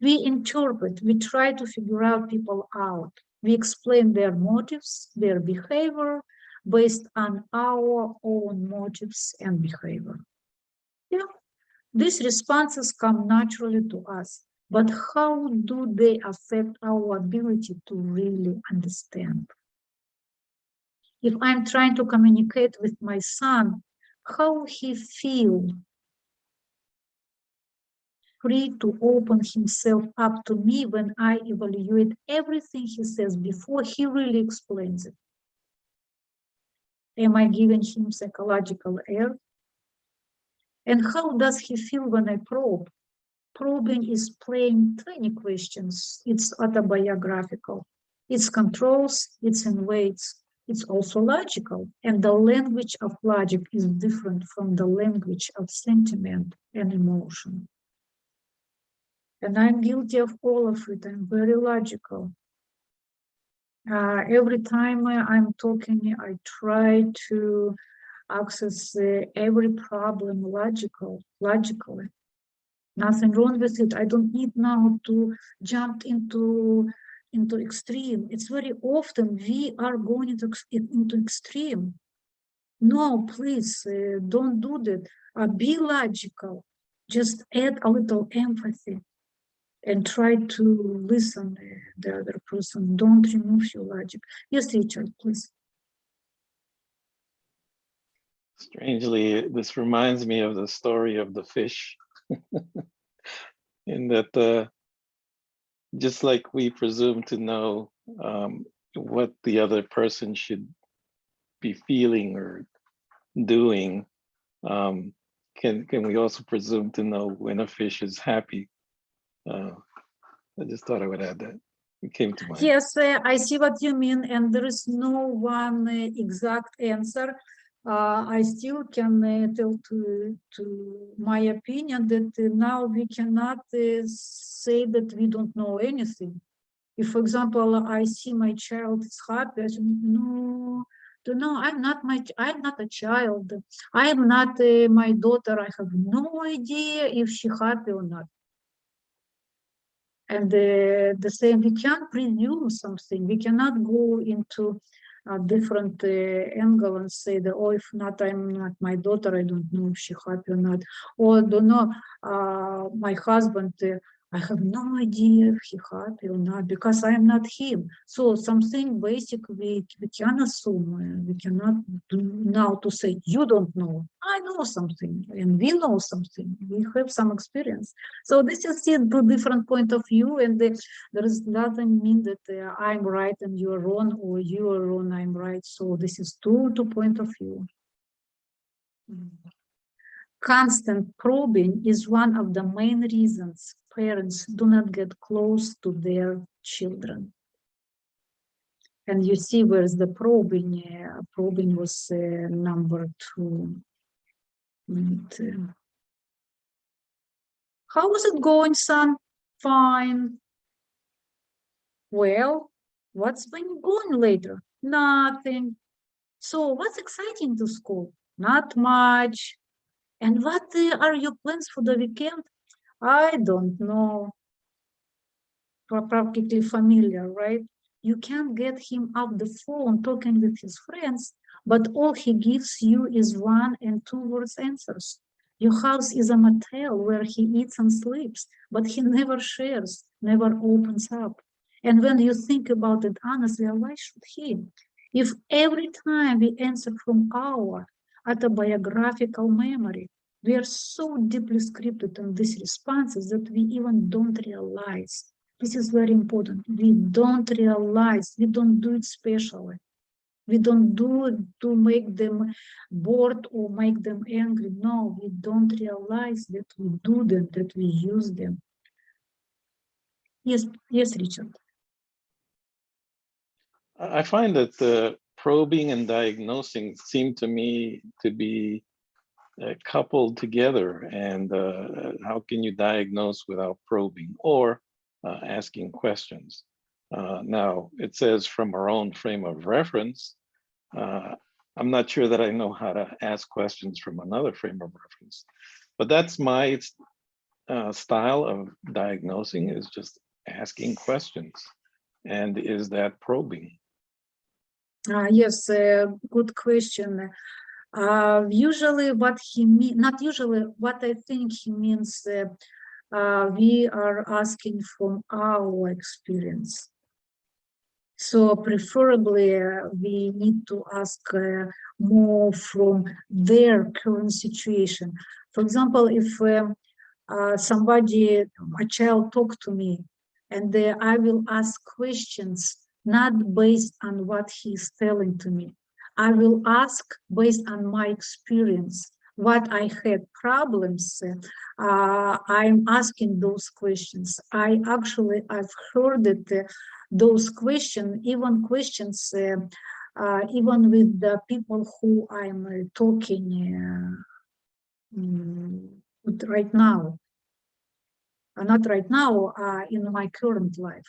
We interpret, we try to figure out people out. We explain their motives, their behavior based on our own motives and behavior. Yeah, these responses come naturally to us, but how do they affect our ability to really understand? If I'm trying to communicate with my son, how he feels free to open himself up to me when I evaluate everything he says before he really explains it. Am I giving him psychological air? And how does he feel when I probe? Probing is playing 20 questions. It's autobiographical. It's controls, it's in weights. It's also logical. And the language of logic is different from the language of sentiment and emotion. And I'm guilty of all of it. I'm very logical. Every time I'm talking, I try to access every problem logically. Nothing wrong with it. I don't need now to jump into extreme. It's very often we are going into extreme. No, please don't do that. Be logical. Just add a little empathy and try to listen the other person. Don't remove your logic. Yes, Richard, please. Strangely, this reminds me of the story of the fish. In that, just like we presume to know what the other person should be feeling or doing, can we also presume to know when a fish is happy? I just thought I would add that. It came to mind. Yes, I see what you mean, and there is no one exact answer. I still can tell to my opinion that now we cannot say that we don't know anything. If, for example, I see my child is happy, I say, no, I'm not a child. I am not my daughter. I have no idea if she's happy or not. And the same, we can't presume something. We cannot go into a different angle and say that, oh, if not, I'm not my daughter, I don't know if she's happy or not. Or don't know, my husband, I have no idea if he's happy or not because I am not him. So something basic we can assume. We cannot do now to say, you don't know. I know something and we know something. We have some experience. So this is still two different point of view, and there doesn't mean that I'm right and you're wrong, or you are wrong, I'm right. So this is two point of view. Constant probing is one of the main reasons parents do not get close to their children. And you see where's the probing. Probing was number 2. And, how was it going, son? Fine. Well, what's been going later? Nothing. So what's exciting to school? Not much. And what are your plans for the weekend? I don't know. Practically familiar, right? You can't get him off the phone talking with his friends, but all he gives you is 1 and 2 words answers. Your house is a motel where he eats and sleeps, but he never shares, never opens up. And when you think about it honestly, why should he? If every time we answer from our autobiographical memory, we are so deeply scripted on these responses that we even don't realize. This is very important. We don't realize, we don't do it specially. We don't do it to make them bored or make them angry. No, we don't realize that we do them, that we use them. Yes, Richard. I find that probing and diagnosing seem to me to be coupled together. And how can you diagnose without probing or asking questions? Now, it says from our own frame of reference. I'm not sure that I know how to ask questions from another frame of reference, but that's my style of diagnosing, is just asking questions. And is that probing? Yes, good question. Usually what he means, not usually, what I think he means, we are asking from our experience. So preferably we need to ask more from their current situation. For example, if somebody, a child talk to me, and I will ask questions not based on what he's telling to me. I will ask based on my experience, what I had problems. I'm asking those questions. I've heard that those questions, even questions, even with the people who I'm talking with right now, not right now, in my current life.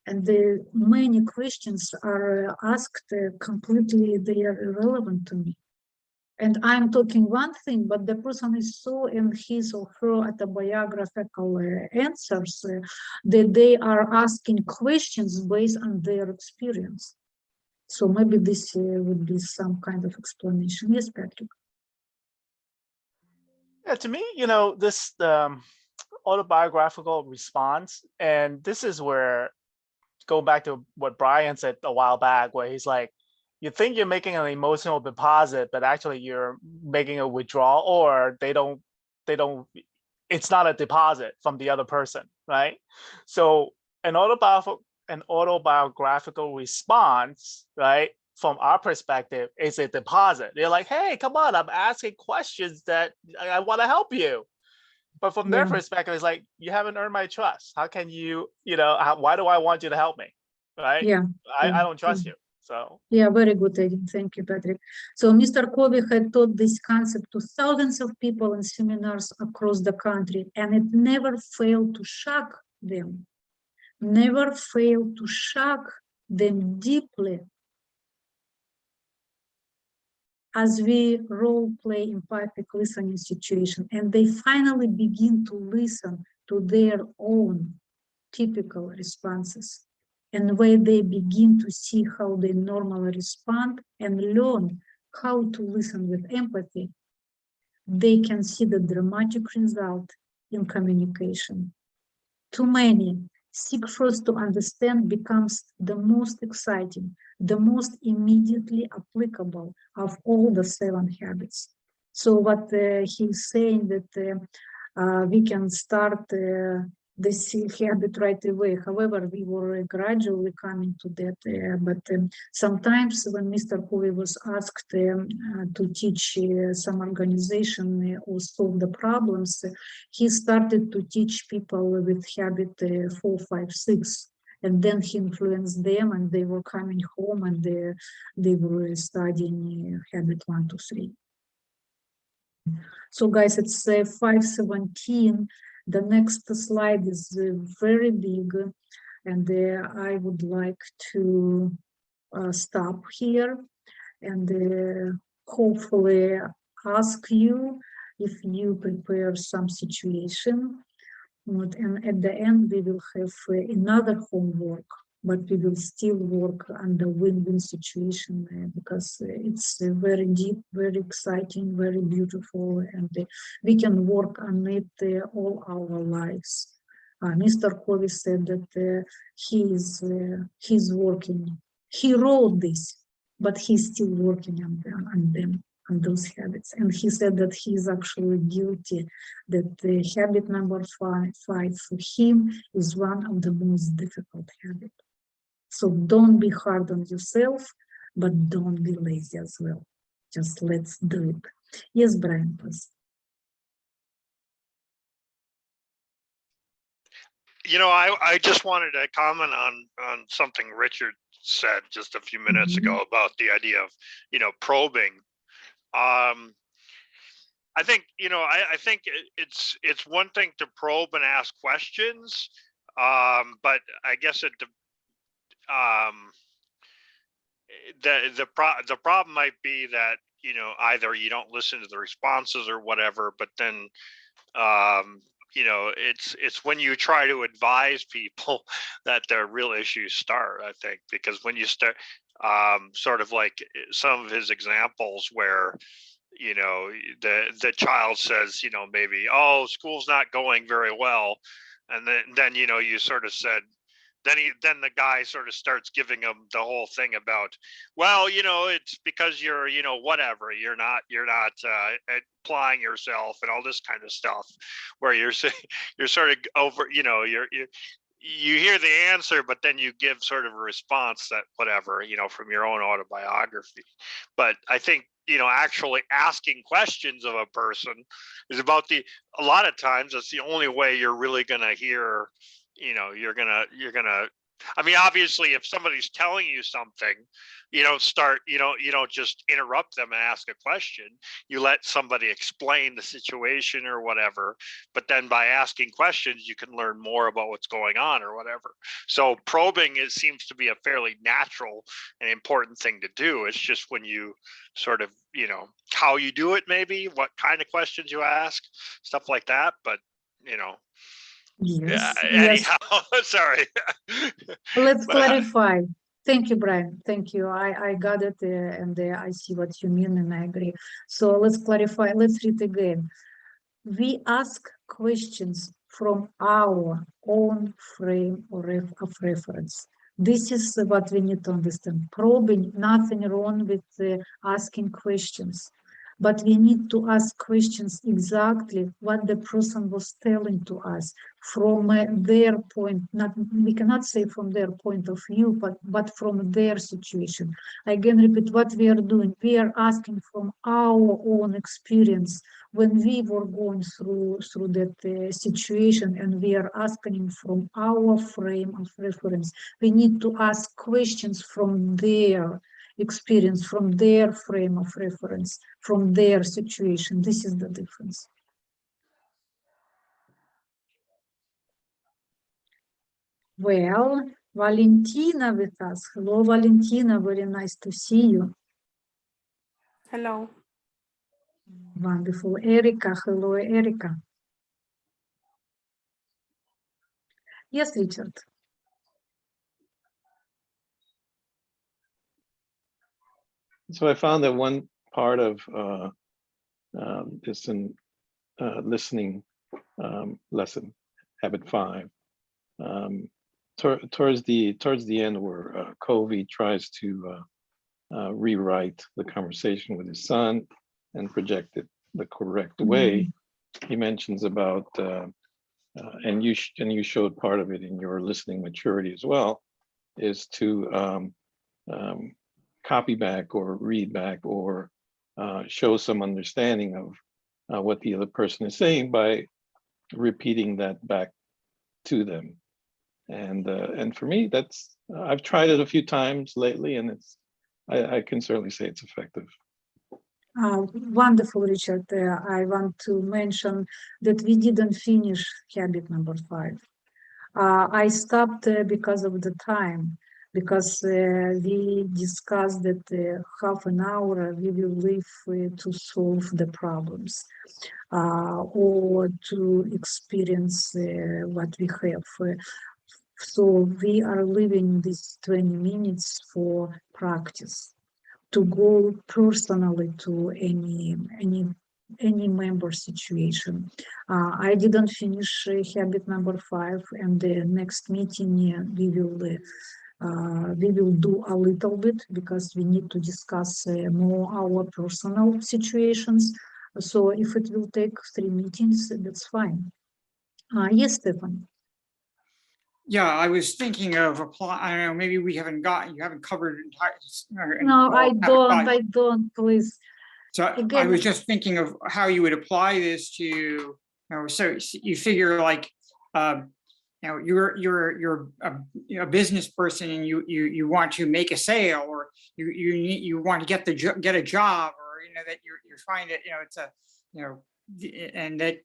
And the many questions are asked completely, they are irrelevant to me. And I'm talking one thing, but the person is so in his or her autobiographical answers that they are asking questions based on their experience. So maybe this would be some kind of explanation. Yes, Patrick. Yeah, to me, this autobiographical response, and this is where, go back to what Brian said a while back, where he's like, you think you're making an emotional deposit, but actually you're making a withdrawal, or it's not a deposit from the other person, right? So an autobiographical response, right, from our perspective, is a deposit. They're like, hey, come on, I'm asking questions that I want to help you. But from their perspective, it's like, you haven't earned my trust. How can you, why do I want you to help me? Right? Yeah. I don't trust you. So. Yeah, very good, Edin. Thank you, Patrick. So Mr. Covey had taught this concept to thousands of people in seminars across the country, and it never failed to shock them. Never failed to shock them deeply as we role play empathic listening situation, and they finally begin to listen to their own typical responses, and where they begin to see how they normally respond and learn how to listen with empathy, they can see the dramatic result in communication. Too many seek first to understand becomes the most exciting, the most immediately applicable of all the 7 habits. So what he's saying that we can start this habit right away. However, we were gradually coming to that, but sometimes when Mr. Covey was asked to teach some organization or solve the problems, he started to teach people with habit 4, 5, 6. And then he influenced them, and they were coming home and they were studying habit 1 to 3. So guys, it's 5:17. The next slide is very big, and I would like to stop here and hopefully ask you if you prepare some situation. And at the end, we will have another homework, but we will still work on the win-win situation because it's very deep, very exciting, very beautiful, and we can work on it all our lives. Mr. Covey said that he's working. He wrote this, but he's still working on them, on those habits. And he said that he's actually guilty, that the habit number 5 for him is one of the most difficult habits. So don't be hard on yourself, but don't be lazy as well. Just let's do it. Yes, Brian, please. I just wanted to comment on something Richard said just a few minutes ago about the idea of, probing. I think, I think it's one thing to probe and ask questions, but I guess the problem might be that, you know, either you don't listen to the responses or whatever, but then you know, it's when you try to advise people that their real issues start, I think, because when you start sort of like some of his examples where, you know, the child says, you know, maybe, oh, school's not going very well, and then you know, you sort of said, then the guy sort of starts giving him the whole thing about, well, you know, it's because you're, you know, whatever, you're not applying yourself and all this kind of stuff, where you're sort of over, you know, you hear the answer, but then you give sort of a response that whatever, you know, from your own autobiography. But I think, you know, actually asking questions of a person is about a lot of times that's the only way you're really going to hear, you know, you're gonna, I mean, obviously if somebody's telling you something, you don't just interrupt them and ask a question. You let somebody explain the situation or whatever, but then by asking questions, you can learn more about what's going on or whatever. So probing, it seems to be a fairly natural and important thing to do. It's just when you sort of, you know, how you do it, maybe what kind of questions you ask, stuff like that. But, you know, Yes, anyhow, sorry. Let's But, clarify. Thank you, Brian. Thank you. I got it, and I see what you mean, and I agree. So let's clarify. Let's read again. We ask questions from our own frame of reference. This is what we need to understand. Probing, nothing wrong with asking questions, but we need to ask questions exactly what the person was telling to us from their point. We cannot say from their point of view, but from their situation. I again repeat what we are doing. We are asking from our own experience when we were going through that situation, and we are asking from our frame of reference. We need to ask questions from their experience, from their frame of reference, from their situation. This is the difference. Well, Valentina with us. Hello, Valentina. Very nice to see you. Hello. Wonderful. Erica. Hello, Erica. Yes, Richard. So I found that one part of this listening lesson, habit 5, towards the end, where Covey tries to rewrite the conversation with his son and project it the correct way. He mentions about and you showed part of it in your listening maturity as well, is to copy back or read back or show some understanding of what the other person is saying by repeating that back to them. And for me, that's I've tried it a few times lately, and I can certainly say it's effective. Wonderful, Richard. I want to mention that we didn't finish habit number 5. I stopped because of the time, because we discussed that half an hour we will leave to solve the problems or to experience what we have. So we are leaving these 20 minutes for practice, to go personally to any member situation. I didn't finish habit number 5, and the next meeting we will do a little bit, because we need to discuss more our personal situations. So if it will take 3 meetings, that's fine. Yes, Stefan. Yeah, I was thinking of I don't know, maybe you haven't covered entire. No, I don't, please. So I was just thinking of how you would apply this to, so you figure like, you're a business person, and you want to make a sale, or you want to get a job, or that you're trying to, it's a, and that,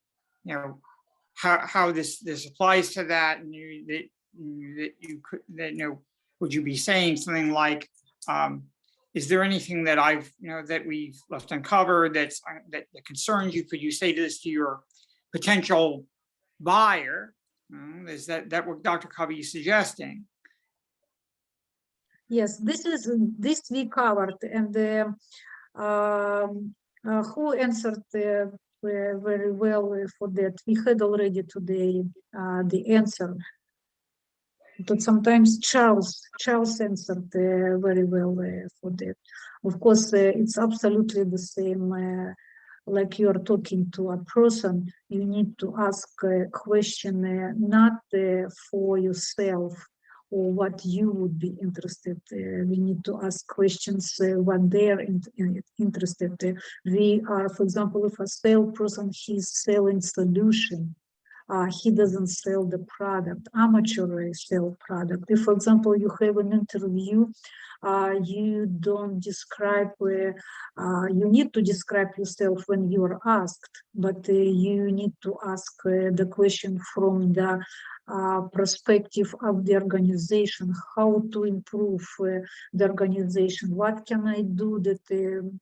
how this applies to that, and would you be saying something like, is there anything that I've, that we've left uncovered that concerns you? Could you say this to your potential buyer? Is that what Dr. Covey is suggesting? Yes, this we covered, and who answered very well for that? We had already today the answer. But sometimes Charles answered very well for that. Of course, it's absolutely the same. Like you are talking to a person, you need to ask a question not for yourself or what you would be interested. We need to ask questions what they're interested. We are, for example, if a salesperson, he's selling solution. He doesn't sell the product, amateur sell product. If, for example, you have an interview, you don't describe, you need to describe yourself when you are asked, but you need to ask the question from the perspective of the organization, how to improve the organization, what can I do that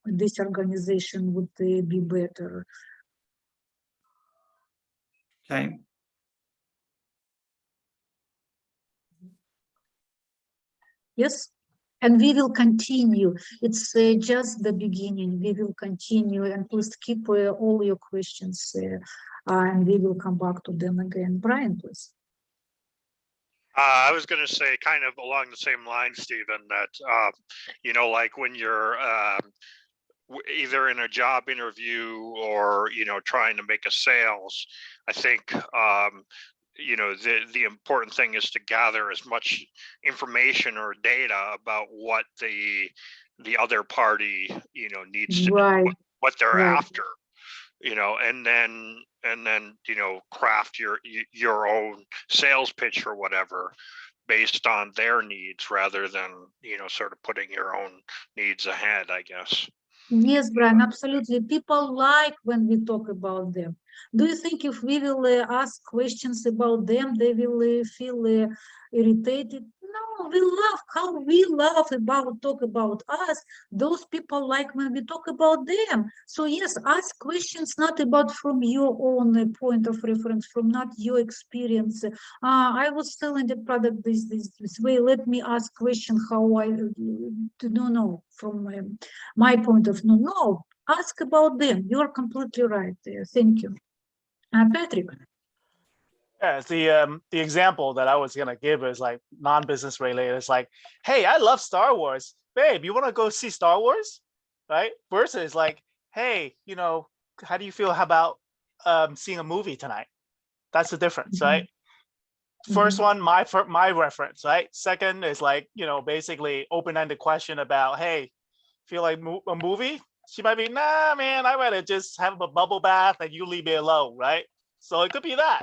this organization would be better. Okay. Yes, and we will continue. It's just the beginning. We will continue, and please keep all your questions, and we will come back to them again. Brian, please. I was going to say, kind of along the same line, Stephen, that like when you're either in a job interview or trying to make a sales, I think the important thing is to gather as much information or data about what the other party needs to do, what they're after, and then craft your own sales pitch or whatever based on their needs rather than sort of putting your own needs ahead, I guess. Yes, Brian, absolutely. People like when we talk about them. Do you think if we will ask questions about them, they will feel irritated? No, we love how we love talk about us. Those people like when we talk about them. So yes, ask questions not about from your own point of reference, from not your experience. I was selling the product this way. Let me ask question how I don't know from my point of view. No, ask about them. You are completely right. Thank you. Patrick. Yeah, the example that I was gonna give is like non-business related. It's like, hey, I love Star Wars, babe. You want to go see Star Wars, right? Versus like, hey, how do you feel about seeing a movie tonight? That's the difference, right? First one, my reference, right? Second is like, basically open-ended question about, hey, feel like a movie? She might be, nah, man, I rather just have a bubble bath and you leave me alone, right? So it could be that.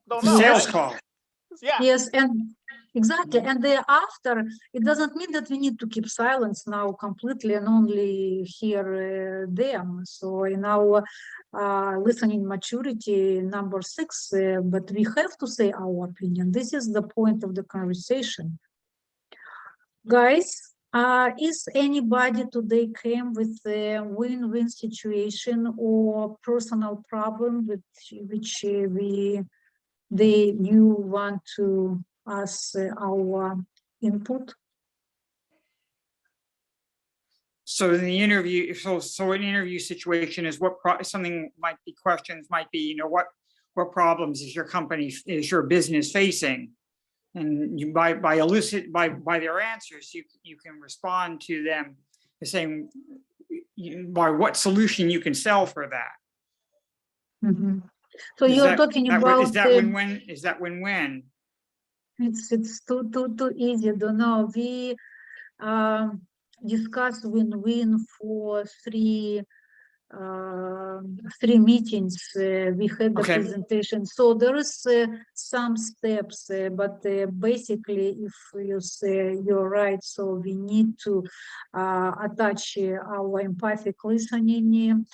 Don't know. Sales right? call. Yeah. Yes, and exactly. And thereafter, it doesn't mean that we need to keep silence now completely and only hear them. So in our listening maturity number 6, but we have to say our opinion. This is the point of the conversation. Guys, is anybody today came with a win-win situation or personal problem with which you want to ask our input? So in the interview, so an interview situation is something might be questions might be, what problems is your business facing? And you, by their answers, you can respond to them saying by what solution you can sell for that. So you're talking about is that win-win? Is that win-win? It's too easy. Don't know. We discussed win-win for three meetings. We had the presentation. So there is some steps, but basically, if you say you're right, so we need to attach our empathic listening.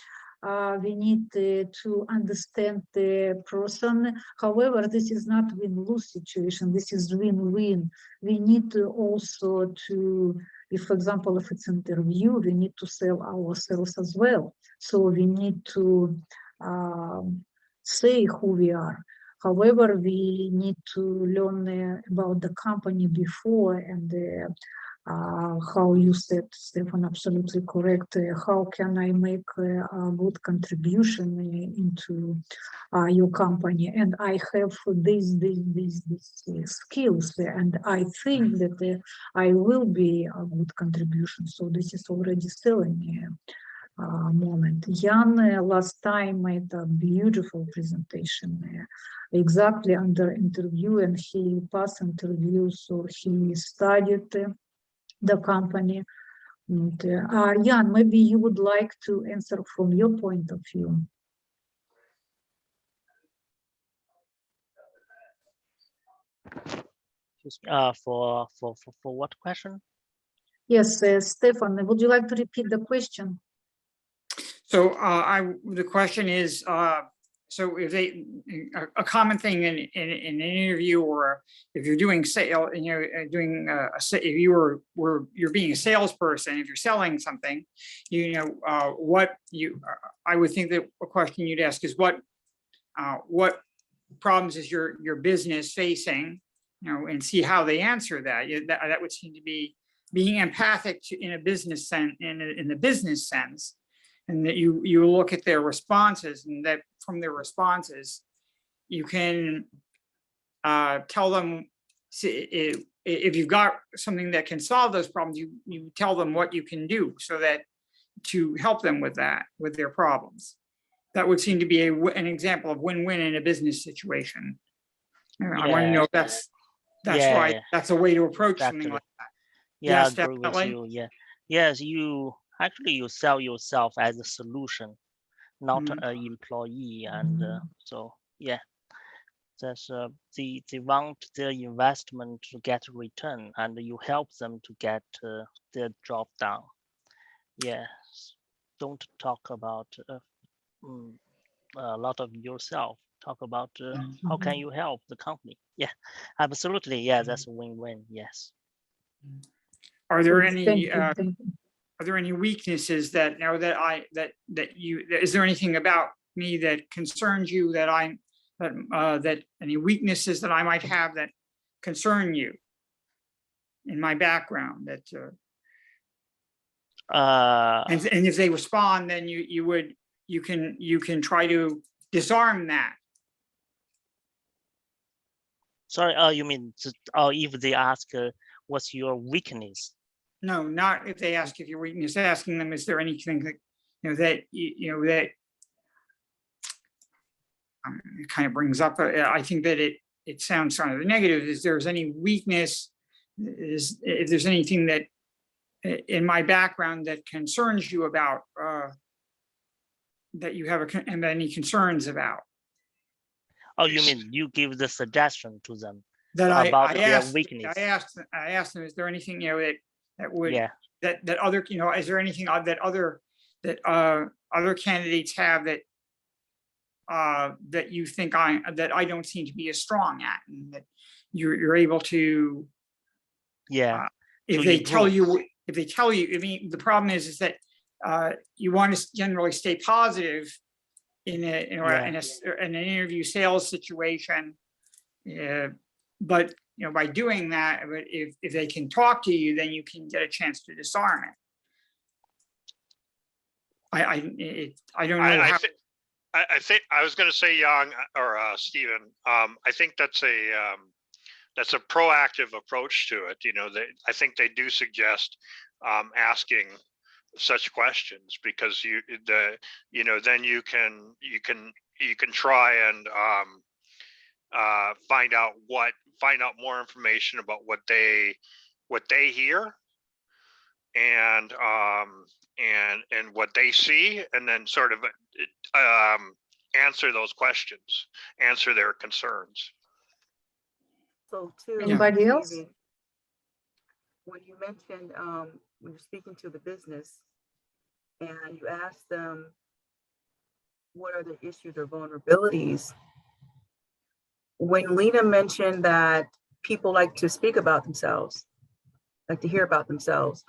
we need to understand the person. However, this is not win-lose situation. This is win-win. We need to also to, if, for example, if it's interview, we need to sell ourselves as well. So we need to say who we are. However, we need to learn about the company before, and how you said, Stefan, absolutely correct. How can I make a good contribution into your company? And I have these skills, and I think that I will be a good contribution. So this is already selling moment. Jan last time made a beautiful presentation, exactly under interview, and he passed interview, so he studied the company. And, Jan, maybe you would like to answer from your point of view. For what question? Yes, Stefan, would you like to repeat the question? So the question is, so if they, a common thing in an interview, or if you're doing sale, if you're being a salesperson, if you're selling something, I would think that a question you'd ask is what problems is your business facing, and see how they answer that. That would seem to be being empathic in a business sense, in the business sense. And that you look at their responses, and that from their responses, you can tell them, if you've got something that can solve those problems, you tell them what you can do so that to help them with their problems. That would seem to be an example of win-win in a business situation. I want to know if that's right. That's a way to approach something like that. Yeah, Yes, I agree with definitely. you. Yeah. Yes, you sell yourself as a solution, not an employee. And so, yeah, that's they want their investment to get return, and you help them to get their job done. Yes, don't talk about a lot of yourself. Talk about how can you help the company. Yeah, absolutely. Yeah, that's a win-win. Yes. Are there Thank any you, thank you. are there any weaknesses that is there anything about me that concerns you, that any weaknesses that I might have that concern you in my background, that and if they respond, then you can try to disarm that. Sorry, you mean if they ask what's your weakness? No, not if they ask if your weakness. Asking them, is there anything that that it kind of brings up? I think that it sounds kind of negative. Is there's any weakness? If there's anything that in my background that concerns you about, that you have any concerns about? Oh, you mean you give the suggestion to them That about I their asked, weakness? I asked them, is there anything that would that other is there anything that other candidates have that you think that I don't seem to be as strong at, and that you're able to if they tell you, I mean, the problem is that you want to generally stay positive in an interview sales situation, but by doing that, if they can talk to you, then you can get a chance to disarm it. I don't know how. I think I was going to say, Jan or Stephen. I think that's a proactive approach to it. I think they do suggest asking such questions, because then you can try and find out more information about what they hear, and what they see, and then sort of answer those questions, answer their concerns. So too, Anybody else? Stevie, when you mentioned when you're speaking to the business and you ask them what are the issues or vulnerabilities? When Lena mentioned that people like to speak about themselves, like to hear about themselves,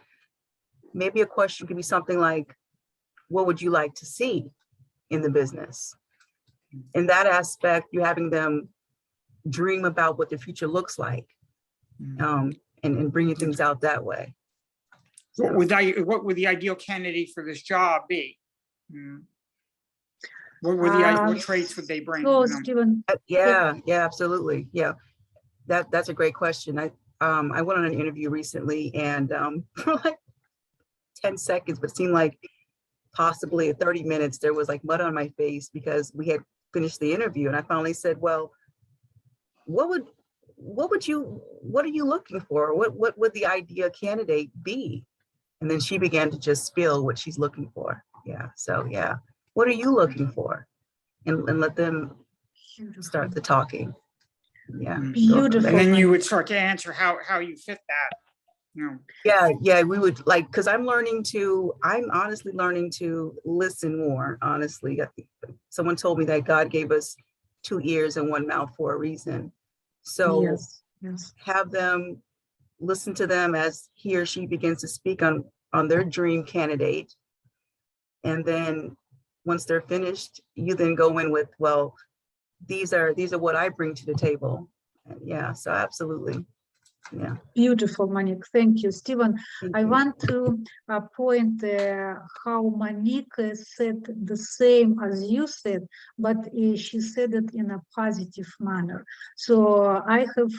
maybe a question could be something like, what would you like to see in the business? In that aspect, you're having them dream about what the future looks like, and bringing things out that way. What would the ideal candidate for this job be? What traits would they bring? So, Stephen, Yeah, absolutely. Yeah, that's a great question. I went on an interview recently, and for like 10 seconds, but it seemed like possibly 30 minutes, there was like mud on my face because we had finished the interview, and I finally said, well, what are you looking for? What would the ideal candidate be? And then she began to just spill what she's looking for. Yeah. So yeah, what are you looking for? And let them start the talking. Yeah. Beautiful. And then you would start to answer how you fit that. Yeah, we would because I'm honestly learning to listen more, honestly. Someone told me that God gave us 2 ears and 1 mouth for a reason. So yes. have them listen to them as he or she begins to speak on their dream candidate. And then once they're finished, you then go in with, well, these are what I bring to the table. And yeah, so absolutely. Yeah. Beautiful, Monique. Thank you, Stephen. I you. want to point how Monique said the same as you said, but she said it in a positive manner. So I have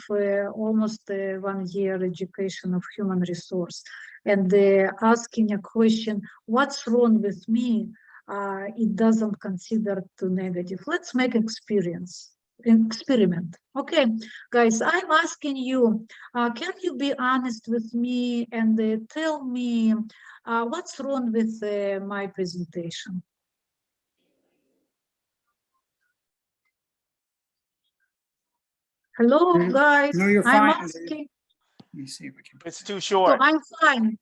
almost 1 year education of human resource, and asking a question, what's wrong with me? It doesn't consider too negative. Let's make experiment. Okay, guys, I'm asking you, can you be honest with me and tell me what's wrong with my presentation? Hello, guys. No, you're I'm fine. asking. Let me see if we can. It's too So short. I'm fine.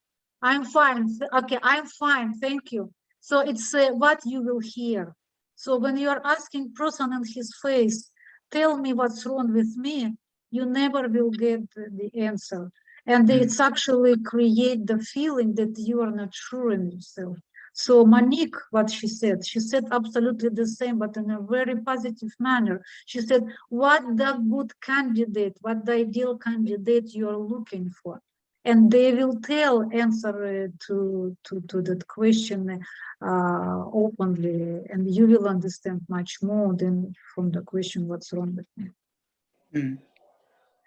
Okay, I'm fine. Thank you. So it's what you will hear. So when you are asking person in his face, tell me what's wrong with me, you never will get the answer. And it's actually create the feeling that you are not sure in yourself. So Monique, what she said absolutely the same, but in a very positive manner. She said, what the good candidate, what the ideal candidate you're looking for? And they will tell answer to that question openly, and you will understand much more than from the question, what's wrong with me?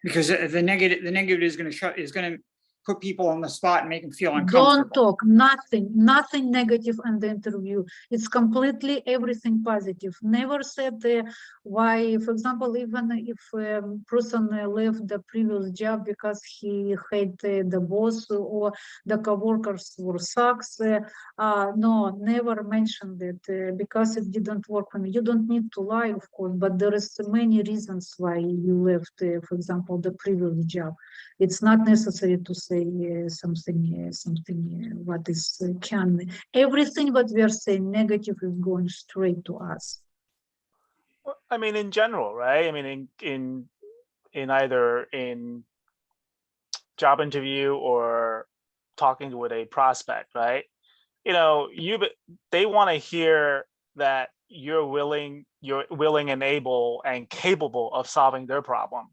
Because the negative is going to put people on the spot and make them feel uncomfortable. Don't talk, nothing negative in the interview. It's completely everything positive. Never said why, for example, even if a person left the previous job because he hated the boss or the coworkers were sucks. No, never mentioned it because it didn't work for me. You don't need to lie, of course, but there is many reasons why you left, for example, the previous job. It's not necessary to say something what is everything what we are saying negative is going straight to us. I mean, in general, right? I mean, in either in job interview or talking with a prospect, right? You know, they want to hear that you're willing and able and capable of solving their problem.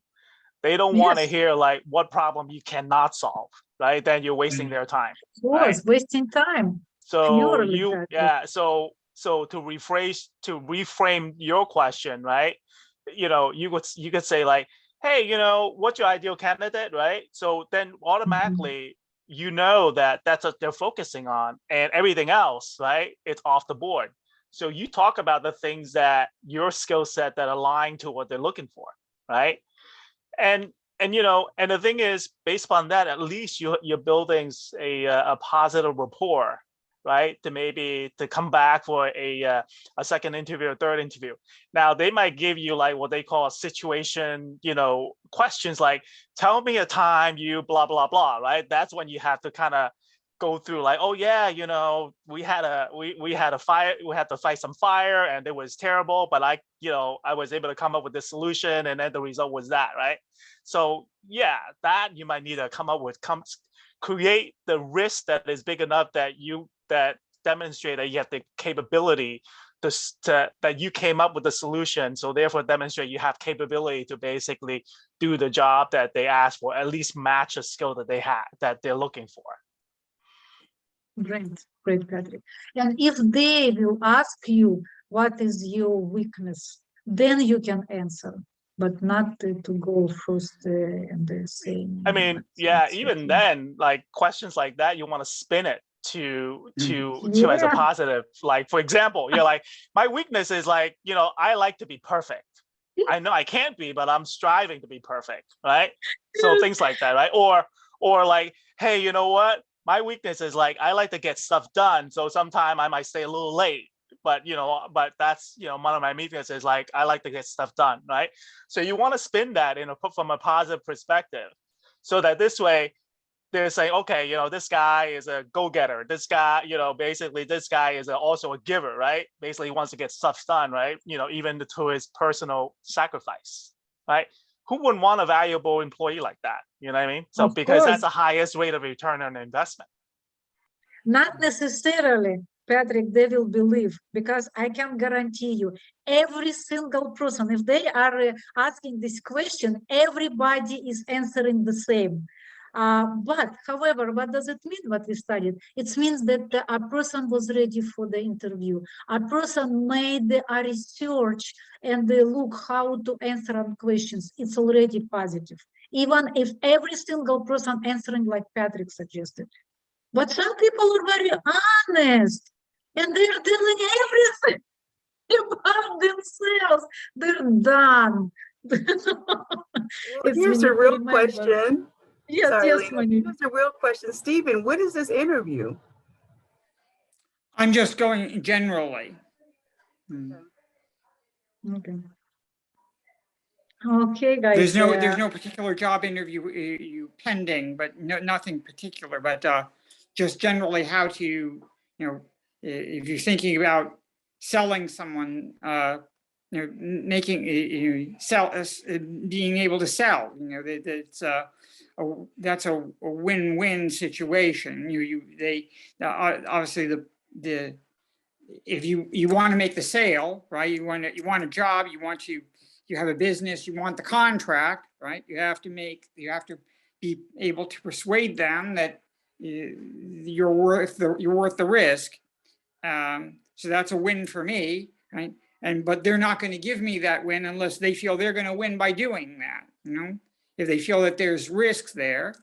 They don't want to hear like what problem you cannot solve, right? Then you're wasting their time. Of course, wasting time. So so to reframe your question, right? You know, you could say like, hey, you know, what's your ideal candidate, right? So then automatically you know that that's what they're focusing on, and everything else, right? It's off the board. So you talk about the things that your skill set that align to what they're looking for, right? And you know, and the thing is, based upon that, at least you're building a positive rapport, right? To come back for a second interview or third interview. Now they might give you like what they call a situation, you know, questions like, tell me a time you blah blah blah, right? That's when you have to kind of go through like, oh yeah, you know, we had a fire, we had to fight some fire and it was terrible, but I was able to come up with this solution, and then the result was that, right? So yeah, that you might need to come up with, create the risk that is big enough that demonstrate that you have the capability that you came up with the solution. So therefore demonstrate you have capability to basically do the job that they asked for, at least match a skill that they have, that they're looking for. Great, great, Patrick. And if they will ask you what is your weakness, then you can answer, but not to go first and say. I mean, yeah, even then, like questions like that, you want to spin it to as a positive. Like, for example, you're like, my weakness is like, I like to be perfect. I know I can't be, but I'm striving to be perfect, right? So things like that, right? Or like, hey, you know what? My weakness is like, I like to get stuff done. So sometime I might stay a little late, but that's, one of my weaknesses, like, I like to get stuff done, right? So you want to spin that from a positive perspective, so that this way they're saying, okay, this guy is a go-getter. This guy, basically this guy is also a giver, right? Basically he wants to get stuff done, right? Even to his personal sacrifice, right? Who wouldn't want a valuable employee like that? You know what I mean? So because that's the highest rate of return on investment. Not necessarily, Patrick, they will believe, because I can guarantee you, every single person, if they are asking this question, everybody is answering the same. But however, what does it mean, what we studied? It means that a person was ready for the interview. A person made the research and they look how to answer on questions. It's already positive. Even if every single person answering like Patrick suggested. But some people are very honest and they're telling everything about themselves. They're done. Here's a real question. Yes, Sorry, yes, Lena. Here's a real question. Stephen, what is this interview? I'm just going generally. Okay, guys. There's no particular job interview pending, but nothing particular, but just generally how to, if you're thinking about selling someone, making being able to sell, that's a win-win situation. Obviously if you want to make the sale, right? You want a job, you have a business, you want the contract, right? You have to be able to persuade them that you're worth the risk. So that's a win for me, right? But they're not going to give me that win unless they feel they're going to win by doing that. If they feel that there's risks there,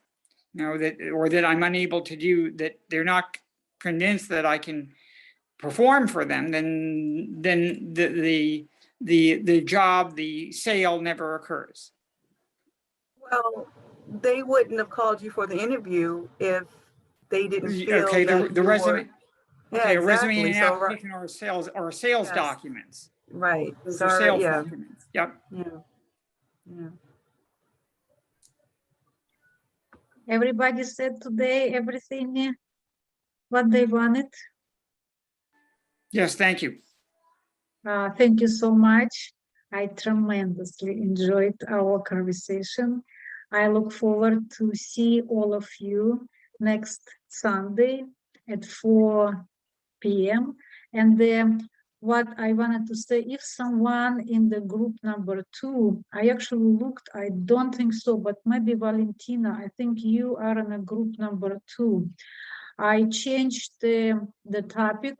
or that I'm unable to do that, they're not convinced that I can perform for them, then the job, the sale never occurs. Well, they wouldn't have called you for the interview if they didn't feel okay, that the resume. Okay, exactly. resume and So, application or sales Yes. documents. right. Those are Sorry, sales yeah. documents. Yep. Yeah. Everybody said today everything what they wanted. Yes, thank you. Thank you so much. I tremendously enjoyed our conversation. I look forward to see all of you next Sunday at 4 p.m. And what I wanted to say, if someone in the group number 2, I actually looked, I don't think so, but maybe Valentina, I think you are in a group number 2. I changed the topic.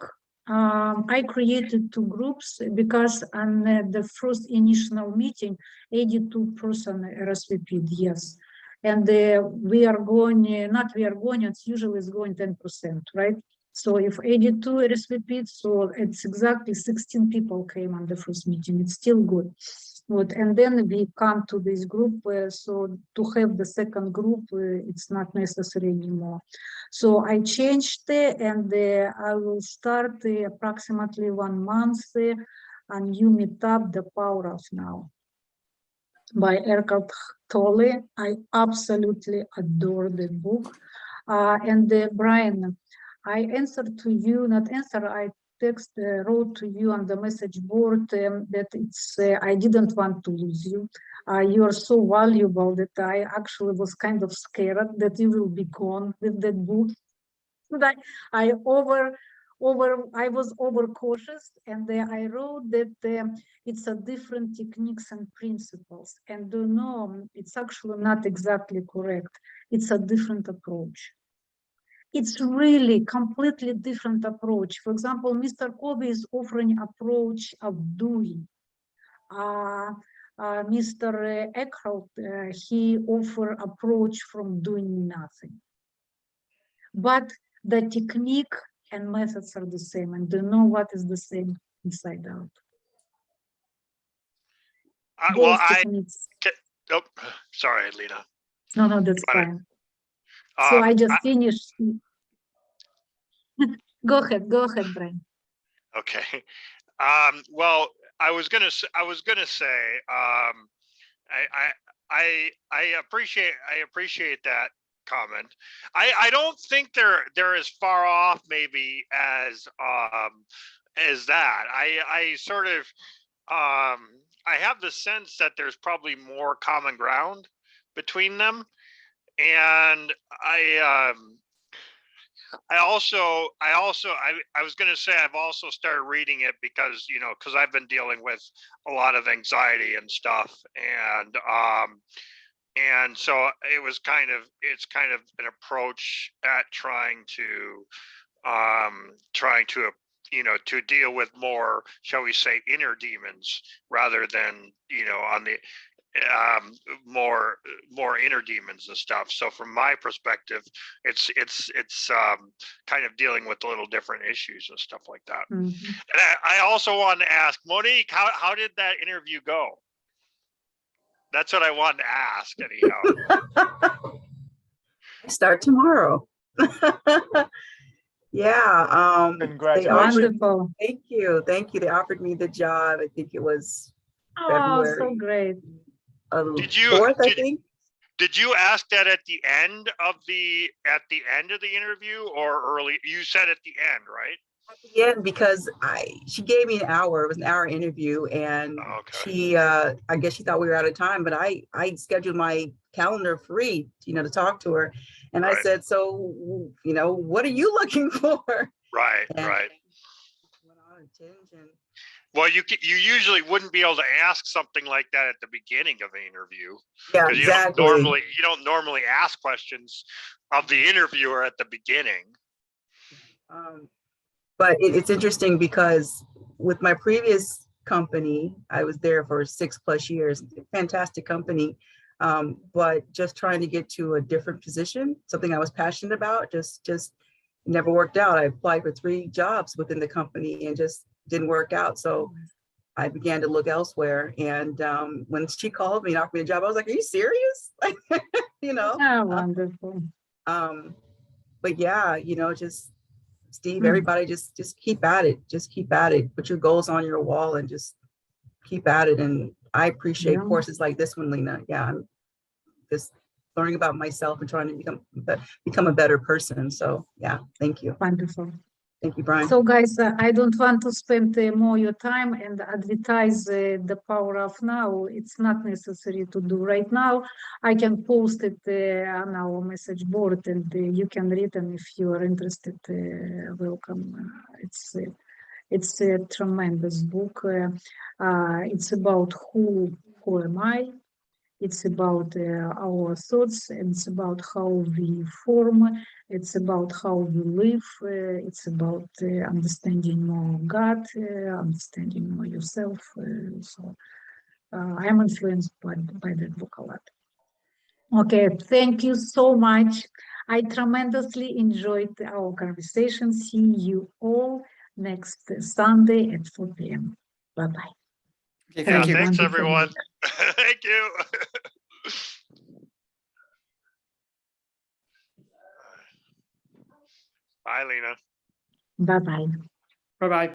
I created 2 groups because on the first initial meeting, 82% RSVP, yes. And we are going, it's usually is going 10%, right? So if 82 RSVP, so it's exactly 16 people came on the first meeting. It's still good. And then we come to this group, so to have the second group, it's not necessary anymore. So I changed it, and I will start approximately 1 month a new meetup, The Power of Now, by Eckhart Tolle. I absolutely adore the book. And Brian, I answered to you, not answer, I wrote to you on the message board that it's I didn't want to lose you. You are so valuable that I actually was kind of scared that you will be gone with that book. But I was overcautious, and I wrote that it's a different techniques and principles. And no, it's actually not exactly correct. It's a different approach. It's really completely different approach. For example, Mr. Covey is offering approach of doing. Mr. Eckhart, he offer approach from doing nothing. But the technique and methods are the same, and do you know what is the same inside out? Well, Techniques. Oh, sorry, Lena. No, that's fine. So I just finished. Go ahead, Brian. Okay. Well, I was gonna say, I appreciate that comment. I don't think they're as far off maybe as that. I sort of I have the sense that there's probably more common ground between them, and I was going to say I've also started reading it because because I've been dealing with a lot of anxiety and stuff, and so it's kind of an approach at trying to to deal with more, shall we say, inner demons rather than on the more inner demons and stuff. So from my perspective, it's kind of dealing with a little different issues and stuff like that. Mm-hmm. And I also want to ask Monique, how did that interview go? That's what I wanted to ask anyhow. Start tomorrow. Yeah. Congratulations. Thank you. They offered me the job. I think it was February. So great. Did you ask that at the end of the interview or early? You said at the end, right? At the end, because she gave me an hour. It was an hour interview, and she I guess she thought we were out of time, but I scheduled my calendar free, to talk to her, and I said, so what are you looking for? Right. Went on a tangent. Well, you usually wouldn't be able to ask something like that at the beginning of the interview. Yeah, exactly. You don't normally ask questions of the interviewer at the beginning. But it's interesting because with my previous company, I was there for 6+ years, fantastic company. But just trying to get to a different position, something I was passionate about, just never worked out. I applied for 3 jobs within the company and just didn't work out. So I began to look elsewhere. And when she called me and offered me a job, I was like, are you serious? Oh, wonderful. But yeah, just Steve, everybody just keep at it. Just keep at it. Put your goals on your wall and just keep at it. And I appreciate courses like this one, Lena. Yeah, I'm just learning about myself and trying to become a better person. So yeah, thank you. Wonderful. Thank you, Brian. So guys, I don't want to spend more your time and advertise the Power of Now. It's not necessary to do right now. I can post it on our message board, and you can read, and if you are interested, welcome. It's a tremendous book. It's about who am I. It's about our thoughts, and it's about how we form. It's about how we live. It's about understanding more God, understanding more yourself. So I'm influenced by that book a lot. Okay, thank you so much. I tremendously enjoyed our conversation. See you all next Sunday at 4 p.m. Bye-bye. Okay, thank you. Thanks, everyone. Thank you. Bye, Lena. Bye-bye. Bye-bye.